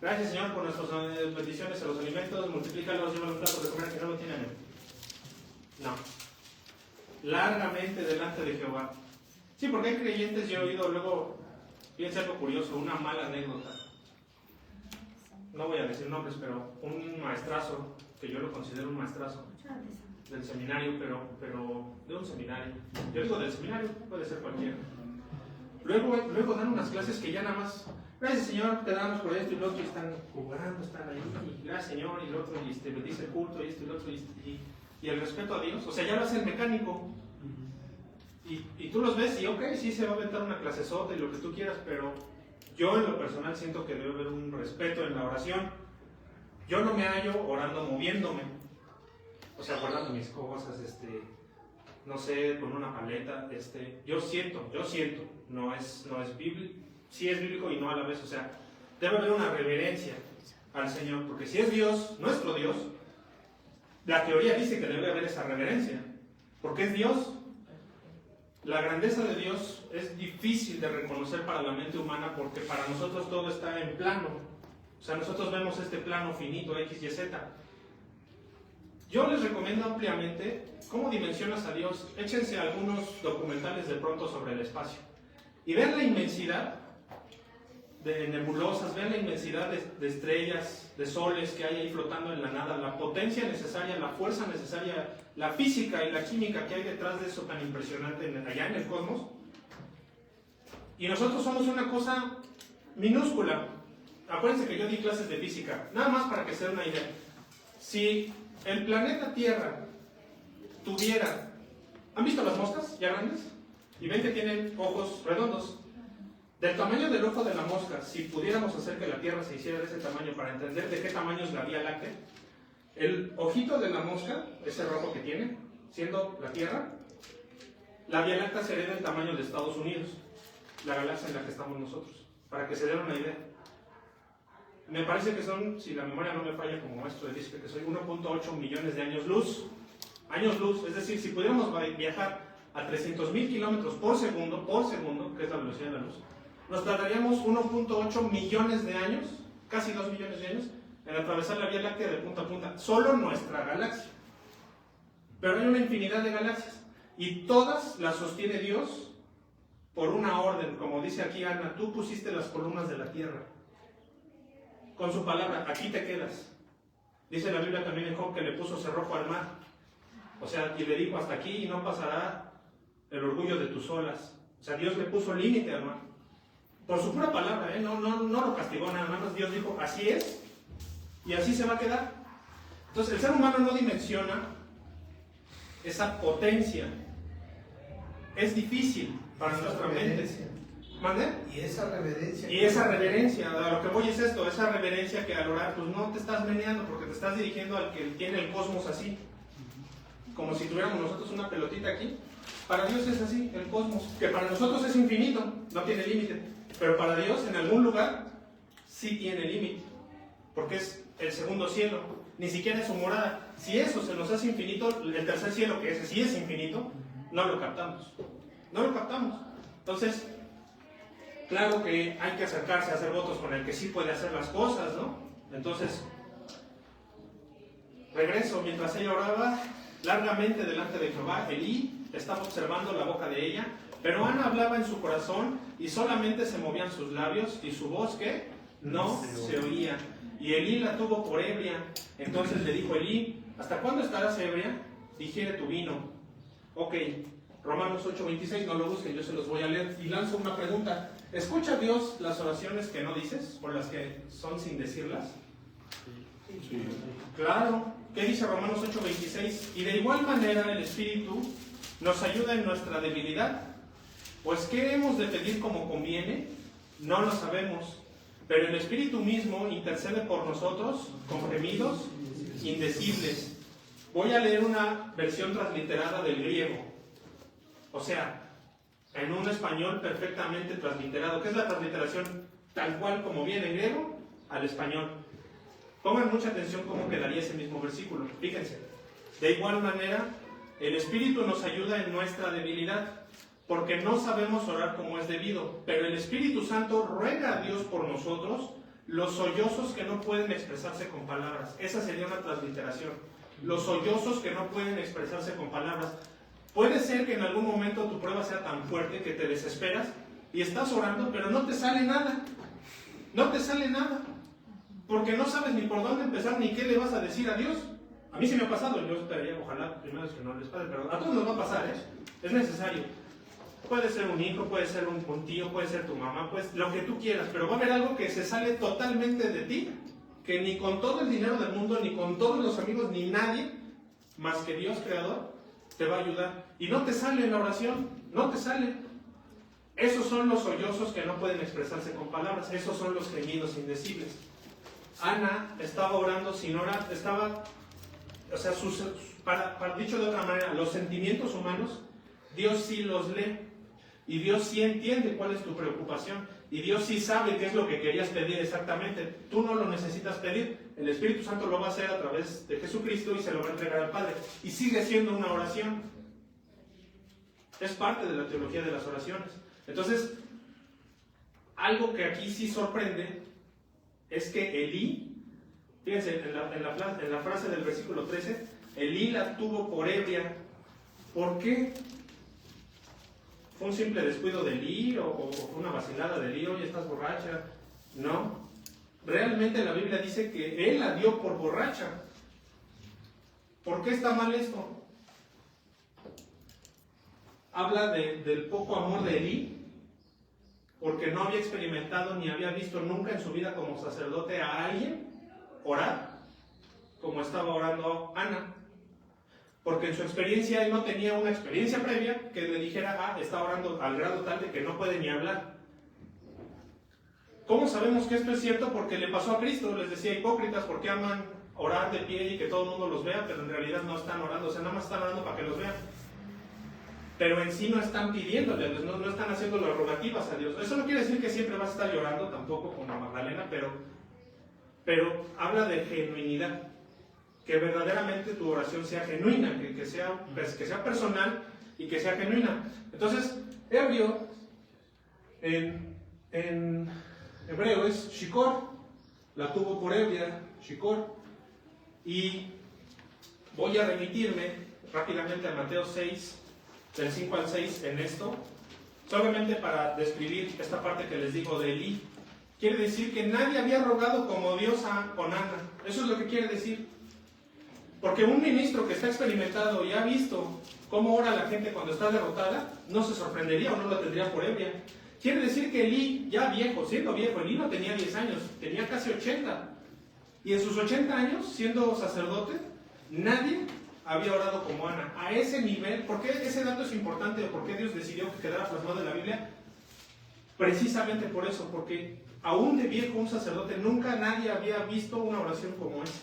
gracias Señor por nuestras bendiciones a los alimentos, multiplícalos, llévalo un plato de comer que no lo tienen. No. Largamente delante de Jehová. Sí, porque hay creyentes, yo he oído luego, fíjense algo curioso, una mala anécdota. No voy a decir nombres, pero un maestrazo, que yo lo considero un maestrazo del seminario, pero de un seminario. Yo digo del seminario, puede ser cualquiera. Luego dan unas clases que ya nada más, gracias Señor, te damos por esto y lo otro, y están jugando, están ahí, y gracias Señor, y lo otro, y bendice el culto, y esto y lo otro, y el respeto a Dios. O sea, ya lo hace el mecánico. Y tú los ves y ok, sí se va a aventar una clasesota y lo que tú quieras, pero yo en lo personal siento que debe haber un respeto en la oración. Yo no me hallo orando moviéndome, o sea, guardando mis cosas, no sé, con una paleta, yo siento, no es bíblico, sí es bíblico y no a la vez, o sea, debe haber una reverencia al Señor, porque si es Dios, nuestro Dios, la teoría dice que debe haber esa reverencia, porque es Dios. La grandeza de Dios es difícil de reconocer para la mente humana porque para nosotros todo está en plano. O sea, nosotros vemos este plano finito, X, Y, Z. Yo les recomiendo ampliamente cómo dimensionas a Dios. Échense algunos documentales de pronto sobre el espacio. Y vean la inmensidad de nebulosas, vean la inmensidad de estrellas, de soles que hay ahí flotando en la nada, la potencia necesaria, la fuerza necesaria, la física y la química que hay detrás de eso tan impresionante allá en el cosmos. Y nosotros somos una cosa minúscula. Acuérdense que yo di clases de física, nada más para que se den una idea. Si el planeta Tierra tuviera... ¿Han visto las moscas ya grandes? Y ven que tienen ojos redondos. Del tamaño del ojo de la mosca, si pudiéramos hacer que la Tierra se hiciera de ese tamaño para entender de qué tamaño es la Vía Láctea, el ojito de la mosca, ese rojo que tiene, siendo la Tierra, la Vía Láctea sería del tamaño de Estados Unidos, la galaxia en la que estamos nosotros, para que se den una idea. Me parece que son, si la memoria no me falla como maestro de física, que soy 1.8 millones de años luz, es decir, si pudiéramos viajar a 300.000 kilómetros por segundo, que es la velocidad de la luz, nos tardaríamos 1.8 millones de años, casi 2 millones de años, en atravesar la Vía Láctea de punta a punta, solo nuestra galaxia. Pero hay una infinidad de galaxias, y todas las sostiene Dios por una orden, como dice aquí Ana, tú pusiste las columnas de la tierra. Con su palabra, aquí te quedas. Dice la Biblia también en Job que le puso cerrojo al mar. O sea, y le dijo, hasta aquí y no pasará el orgullo de tus olas. O sea, Dios le puso límite al mar. Por su pura palabra, no lo castigó nada más. Dios dijo, así es, y así se va a quedar. Entonces, el ser humano no dimensiona esa potencia. Es difícil para nuestra mente. ¿Mande? Y esa reverencia. Y esa reverencia, a lo que voy es esto, esa reverencia que al orar, pues no te estás meneando, porque te estás dirigiendo al que tiene el cosmos así. Como si tuviéramos nosotros una pelotita aquí. Para Dios es así, el cosmos, que para nosotros es infinito, no tiene límite. Pero para Dios, en algún lugar, sí tiene límite. Porque es el segundo cielo, ni siquiera es su morada. Si eso se nos hace infinito, el tercer cielo, que ese sí es infinito, no lo captamos. No lo captamos. Entonces, claro que hay que acercarse a hacer votos con el que sí puede hacer las cosas, ¿no? Entonces, regreso, mientras ella oraba largamente delante de Jehová, Elí estaba observando la boca de ella, pero Ana hablaba en su corazón y solamente se movían sus labios y su voz, ¿qué? No se oía. Y Elí la tuvo por ebria. Entonces le dijo Elí, ¿hasta cuándo estarás ebria? Digiere tu vino. Ok, Romanos 8:26, no lo busquen, yo se los voy a leer. Y lanzo una pregunta. ¿Escucha Dios las oraciones que no dices o las que son sin decirlas? Sí. Claro. ¿Qué dice Romanos 8:26? Y de igual manera el Espíritu nos ayuda en nuestra debilidad. Pues ¿qué hemos de pedir como conviene? No lo sabemos, pero el Espíritu mismo intercede por nosotros con gemidos indecibles. Voy a leer una versión transliterada del griego, o sea, en un español perfectamente transliterado. ¿Qué es la transliteración? Tal cual como viene en griego al español. Pongan mucha atención cómo quedaría ese mismo versículo. Fíjense, de igual manera, el Espíritu nos ayuda en nuestra debilidad, porque no sabemos orar como es debido, pero el Espíritu Santo ruega a Dios por nosotros los sollozos que no pueden expresarse con palabras. Esa sería una transliteración. Los sollozos que no pueden expresarse con palabras. Puede ser que en algún momento tu prueba sea tan fuerte que te desesperas y estás orando, pero no te sale nada. No te sale nada. Porque no sabes ni por dónde empezar ni qué le vas a decir a Dios. A mí sí me ha pasado, yo esperaría, ojalá primero es que no les pase, pero a todos nos va a pasar, es necesario. Puede ser un hijo, puede ser un tío, puede ser tu mamá, pues lo que tú quieras, pero va a haber algo que se sale totalmente de ti, que ni con todo el dinero del mundo, ni con todos los amigos, ni nadie, más que Dios creador, te va a ayudar. Y no te sale en la oración, no te sale. Esos son los sollozos que no pueden expresarse con palabras, esos son los gemidos indecibles. Ana estaba orando sin orar, o sea, dicho de otra manera, los sentimientos humanos, Dios sí los lee, y Dios sí entiende cuál es tu preocupación, y Dios sí sabe qué es lo que querías pedir exactamente. Tú no lo necesitas pedir, el Espíritu Santo lo va a hacer a través de Jesucristo y se lo va a entregar al Padre, y sigue siendo una oración. Es parte de la teología de las oraciones. Entonces, algo que aquí sí sorprende es que Elí, fíjense en la frase del versículo 13, Elí la tuvo por ebria. ¿Por qué? ¿Fue un simple descuido de Elí o fue una vacilada de Elí? Oye, ¿estás borracha? No. Realmente la Biblia dice que él la dio por borracha. ¿Por qué está mal esto? Habla del poco amor de Elí, porque no había experimentado ni había visto nunca en su vida como sacerdote a alguien orar como estaba orando Ana. Porque en su experiencia él no tenía una experiencia previa que le dijera, está orando al grado tal de que no puede ni hablar. ¿Cómo sabemos que esto es cierto? Porque le pasó a Cristo, les decía, hipócritas, porque aman orar de pie y que todo el mundo los vea, pero en realidad no están orando, o sea, nada más están orando para que los vean. Pero en sí no están pidiéndole, no están haciendo las rogativas a Dios. Eso no quiere decir que siempre vas a estar llorando, tampoco como Magdalena, pero habla de genuinidad. Que verdaderamente tu oración sea genuina, que sea personal y que sea genuina. Entonces, ebrio en hebreo es shikor, la tuvo por ebria, shikor. Y voy a remitirme rápidamente a Mateo 6, del 5 al 6 en esto, solamente para describir esta parte que les digo de Elí. Quiere decir que nadie había rogado como Dios con Ana. Eso es lo que quiere decir. Porque un ministro que está experimentado y ha visto cómo ora la gente cuando está derrotada, no se sorprendería o no la tendría por ebria. Quiere decir que Elí, ya viejo, siendo viejo, Elí no tenía 10 años, tenía casi 80. Y en sus 80 años, siendo sacerdote, nadie había orado como Ana. A ese nivel, ¿por qué ese dato es importante o por qué Dios decidió que quedara plasmado en la Biblia? Precisamente por eso, porque aún de viejo un sacerdote, nunca nadie había visto una oración como esa.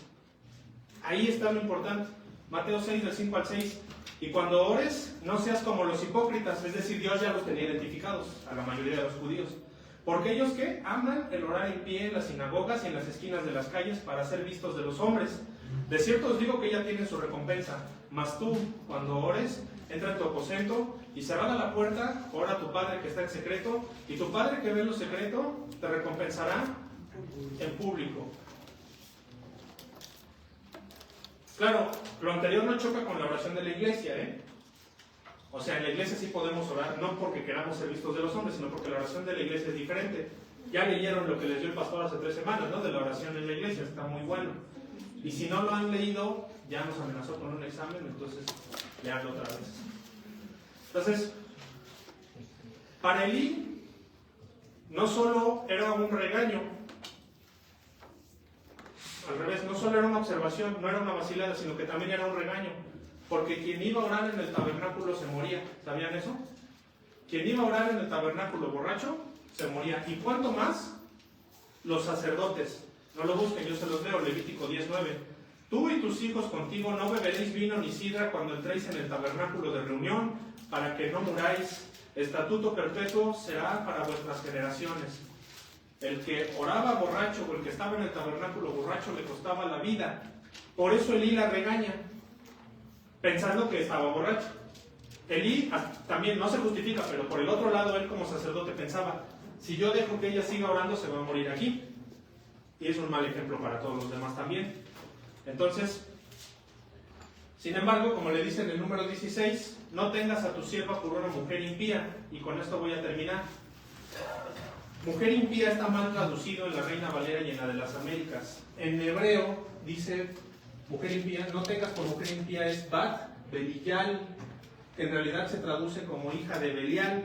Ahí está lo importante. Mateo 6, del 5 al 6. Y cuando ores, no seas como los hipócritas, es decir, Dios ya los tenía identificados, a la mayoría de los judíos. Porque ellos, ¿qué? Aman el orar en pie en las sinagogas y en las esquinas de las calles para ser vistos de los hombres. De cierto os digo que ya tienen su recompensa. Mas tú, cuando ores, entra en tu aposento y cerrada la puerta, ora a tu Padre que está en secreto, y tu Padre que ve en lo secreto te recompensará en público. Claro, lo anterior no choca con la oración de la iglesia, O sea, en la iglesia sí podemos orar, no porque queramos ser vistos de los hombres, sino porque la oración de la iglesia es diferente. Ya leyeron lo que les dio el pastor hace 3 semanas, ¿no? De la oración en la iglesia, está muy bueno. Y si no lo han leído, ya nos amenazó con un examen, entonces leanlo otra vez. Entonces, para Elí, no solo era un regaño, al revés, no solo era una observación, no era una vacilada, sino que también era un regaño. Porque quien iba a orar en el tabernáculo se moría. ¿Sabían eso? Quien iba a orar en el tabernáculo borracho, se moría. ¿Y cuánto más los sacerdotes. No lo busquen, yo se los leo, Levítico 10:9. Tú y tus hijos contigo no beberéis vino ni sidra cuando entréis en el tabernáculo de reunión, para que no muráis. Estatuto perpetuo será para vuestras generaciones. El que oraba borracho o el que estaba en el tabernáculo borracho le costaba la vida. Por eso Elí la regaña, pensando que estaba borracho. Elí también no se justifica, pero por el otro lado él como sacerdote pensaba, si yo dejo que ella siga orando se va a morir aquí. Y es un mal ejemplo para todos los demás también. Entonces, sin embargo, como le dice en el número 16, no tengas a tu sierva por una mujer impía. Y con esto voy a terminar. Mujer impía está mal traducido en la Reina Valera y en la de las Américas. En hebreo dice mujer impía, no tengas por mujer impía es Bat Belial, que en realidad se traduce como hija de Belial.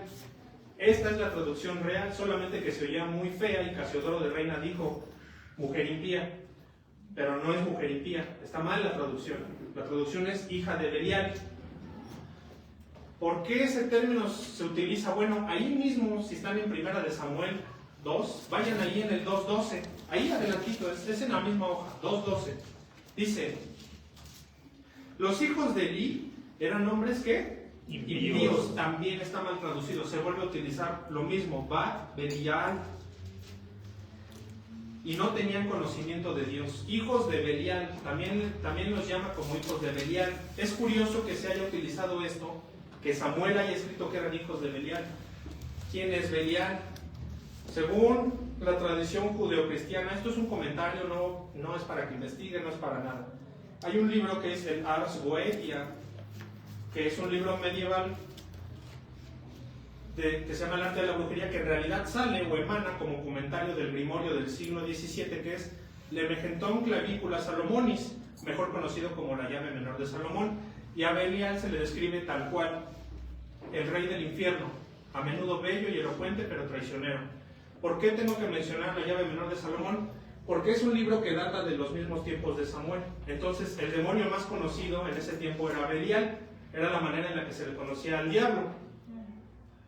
Esta es la traducción real, solamente que se oía muy fea y Casiodoro de Reina dijo mujer impía, pero no es mujer impía, está mal la traducción. La traducción es hija de Belial. ¿Por qué ese término se utiliza? Bueno, ahí mismo, si están en Primera de Samuel 2, vayan ahí en el 2.12, ahí adelantito, es en la misma hoja, 2.12. Dice, los hijos de Elí eran hombres que impíos, también está mal traducido, se vuelve a utilizar lo mismo, Bat, Belial, y no tenían conocimiento de Dios. Hijos de Belial, también los llama como hijos de Belial. Es curioso que se haya utilizado esto, que Samuel haya escrito que eran hijos de Belial. ¿Quién es Belial? Según la tradición judeocristiana, esto es un comentario, no es para que investiguen, no es para nada. Hay un libro que es el Ars Goetia, que es un libro medieval que se llama El arte de la brujería, que en realidad sale o emana como comentario del Grimorio del siglo XVII, que es Lemegenton Clavicula Salomonis, mejor conocido como la llave menor de Salomón. Y a Belial se le describe tal cual, el rey del infierno, a menudo bello y elocuente, pero traicionero. ¿Por qué tengo que mencionar la llave menor de Salomón? Porque es un libro que data de los mismos tiempos de Samuel. Entonces, el demonio más conocido en ese tiempo era Belial, era la manera en la que se le conocía al diablo.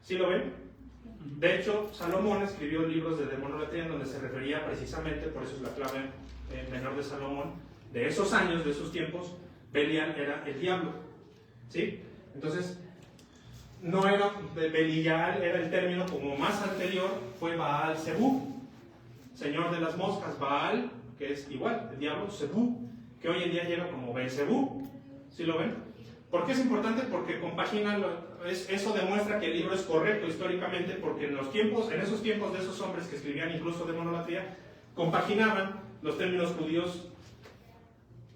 ¿Sí lo ven? De hecho, Salomón escribió libros de demonolatría en donde se refería precisamente, por eso es la clave menor de Salomón, de esos años, de esos tiempos, Belial era el diablo. ¿Sí? Entonces, no era Belial, era el término como más anterior, fue Baal Zebú, señor de las moscas. Baal, que es igual, el diablo, Zebú, que hoy en día llega como Beelzebú. ¿Sí lo ven? ¿Por qué es importante? Porque compagina, eso demuestra que el libro es correcto históricamente, porque en esos tiempos de esos hombres que escribían incluso demonolatría, compaginaban los términos judíos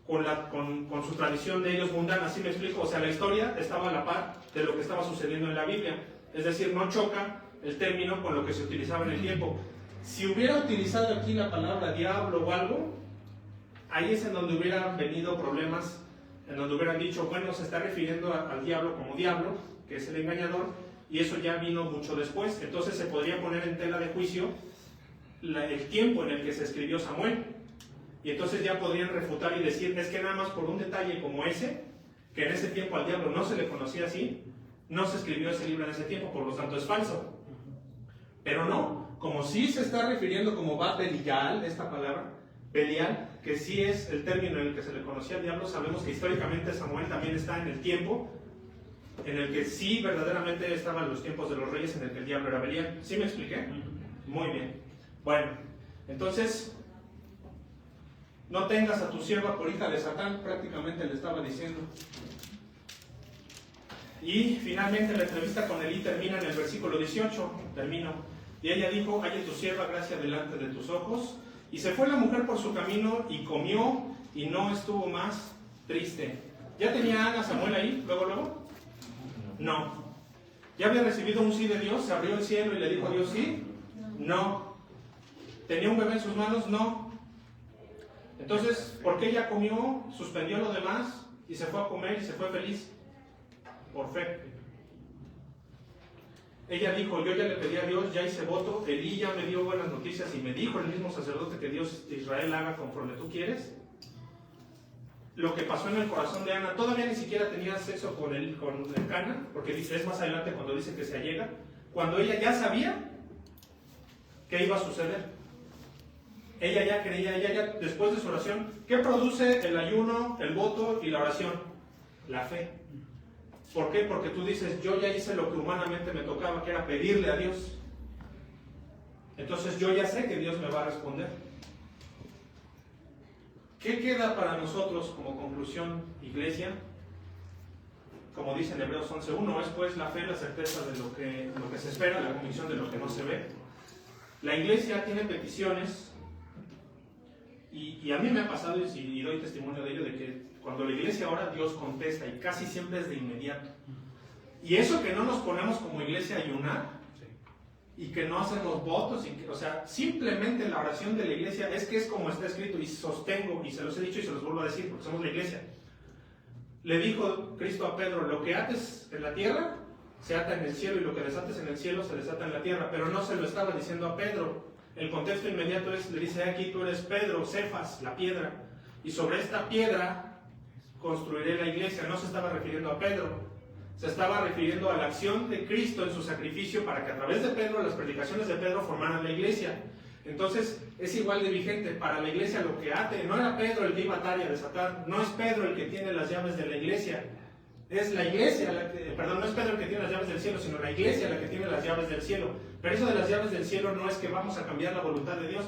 con su tradición de ellos mundana. ¿Sí me explico? O sea, la historia estaba a la par de lo que estaba sucediendo en la Biblia. Es decir, no choca el término con lo que se utilizaba en el tiempo. Si hubiera utilizado aquí la palabra diablo o algo, ahí es en donde hubieran venido problemas, en donde hubieran dicho, bueno, se está refiriendo al diablo como diablo, que es el engañador, y eso ya vino mucho después. Entonces se podría poner en tela de juicio el tiempo en el que se escribió Samuel. Y entonces ya podrían refutar y decir, es que nada más por un detalle como ese, que en ese tiempo al diablo no se le conocía así, no se escribió ese libro en ese tiempo, por lo tanto es falso. Pero no, como sí se está refiriendo como Bat Belial, esta palabra, Belial, que sí es el término en el que se le conocía al diablo, sabemos que históricamente Samuel también está en el tiempo en el que sí verdaderamente estaban los tiempos de los reyes en el que el diablo era Belial. ¿Sí me expliqué? Muy bien. Bueno, entonces, no tengas a tu sierva por hija de Satán, prácticamente le estaba diciendo. Y finalmente la entrevista con Elí termina en el versículo 18, termino. Y ella dijo, halle tu sierva gracia delante de tus ojos. Y se fue la mujer por su camino y comió y no estuvo más triste. ¿Ya tenía Ana Samuel ahí, luego? No. ¿Ya había recibido un sí de Dios? ¿Se abrió el cielo y le dijo a Dios sí? No. ¿Tenía un bebé en sus manos? No. Entonces, ¿por qué ella comió, suspendió lo demás y se fue a comer y se fue feliz? Por fe. Ella dijo, yo ya le pedí a Dios, ya hice voto, Elí ya me dio buenas noticias y me dijo el mismo sacerdote que Dios de Israel haga conforme tú quieres. Lo que pasó en el corazón de Ana, todavía ni siquiera tenía sexo con el Cana, porque es más adelante cuando dice que se allega, cuando ella ya sabía que iba a suceder. Ella ya creía, ella ya, después de su oración, ¿qué produce el ayuno, el voto y la oración? La fe. ¿Por qué? Porque tú dices, yo ya hice lo que humanamente me tocaba, que era pedirle a Dios. Entonces yo ya sé que Dios me va a responder. ¿Qué queda para nosotros como conclusión, iglesia? Como dice en Hebreos 11:1, es pues la fe, la certeza de lo que se espera, la convicción de lo que no se ve. La iglesia tiene peticiones, y a mí me ha pasado, y doy testimonio de ello, de que cuando la iglesia ora, Dios contesta, y casi siempre es de inmediato. Y eso que no nos ponemos como iglesia a ayunar, y que no hacemos votos, o sea, simplemente la oración de la iglesia es que es como está escrito, y sostengo, y se los he dicho y se los vuelvo a decir, porque somos la iglesia. Le dijo Cristo a Pedro, lo que ates en la tierra, se ata en el cielo, y lo que desates en el cielo, se desata en la tierra. Pero no se lo estaba diciendo a Pedro. El contexto inmediato es, le dice, aquí tú eres Pedro, Cefas, la piedra, y sobre esta piedra construiré la iglesia. No se estaba refiriendo a Pedro, se estaba refiriendo a la acción de Cristo en su sacrificio para que a través de Pedro, las predicaciones de Pedro formaran la iglesia. Entonces es igual de vigente para la iglesia lo que ate. No era Pedro el que iba a atar y a desatar, no es Pedro el que tiene las llaves de la iglesia, es la iglesia, no es Pedro el que tiene las llaves del cielo, sino la iglesia la que tiene las llaves del cielo. Pero eso de las llaves del cielo no es que vamos a cambiar la voluntad de Dios,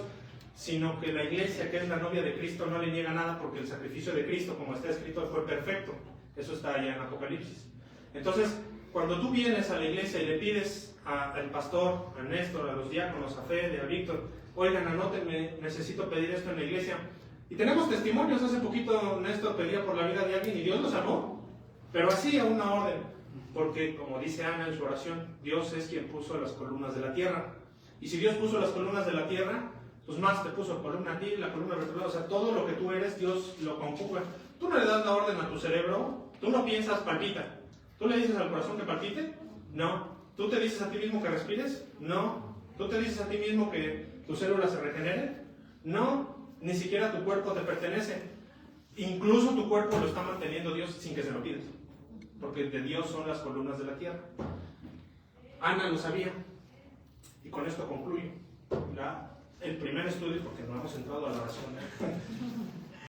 sino que la iglesia, que es la novia de Cristo, no le niega nada, porque el sacrificio de Cristo, como está escrito, fue perfecto. Eso está allá en Apocalipsis. Entonces, cuando tú vienes a la iglesia y le pides al pastor, a Néstor, a los diáconos, a Fede, a Víctor, oigan, anótenme, necesito pedir esto en la iglesia. Y tenemos testimonios. Hace poquito Néstor pedía por la vida de alguien y Dios lo salvó, pero así a una orden, porque como dice Ana en su oración, Dios es quien puso las columnas de la tierra. Y si Dios puso las columnas de la tierra, pues más te puso columna a ti, la columna vertebral, o sea, todo lo que tú eres, Dios lo conjuga. Tú no le das la orden a tu cerebro, tú no piensas, palpita. ¿Tú le dices al corazón que palpite? No. ¿Tú te dices a ti mismo que respires? No. ¿Tú te dices a ti mismo que tus células se regeneren? No. Ni siquiera tu cuerpo te pertenece. Incluso tu cuerpo lo está manteniendo Dios sin que se lo pidas, porque de Dios son las columnas de la tierra. Ana lo sabía, y con esto concluyo el primer estudio, porque no hemos entrado a la oración.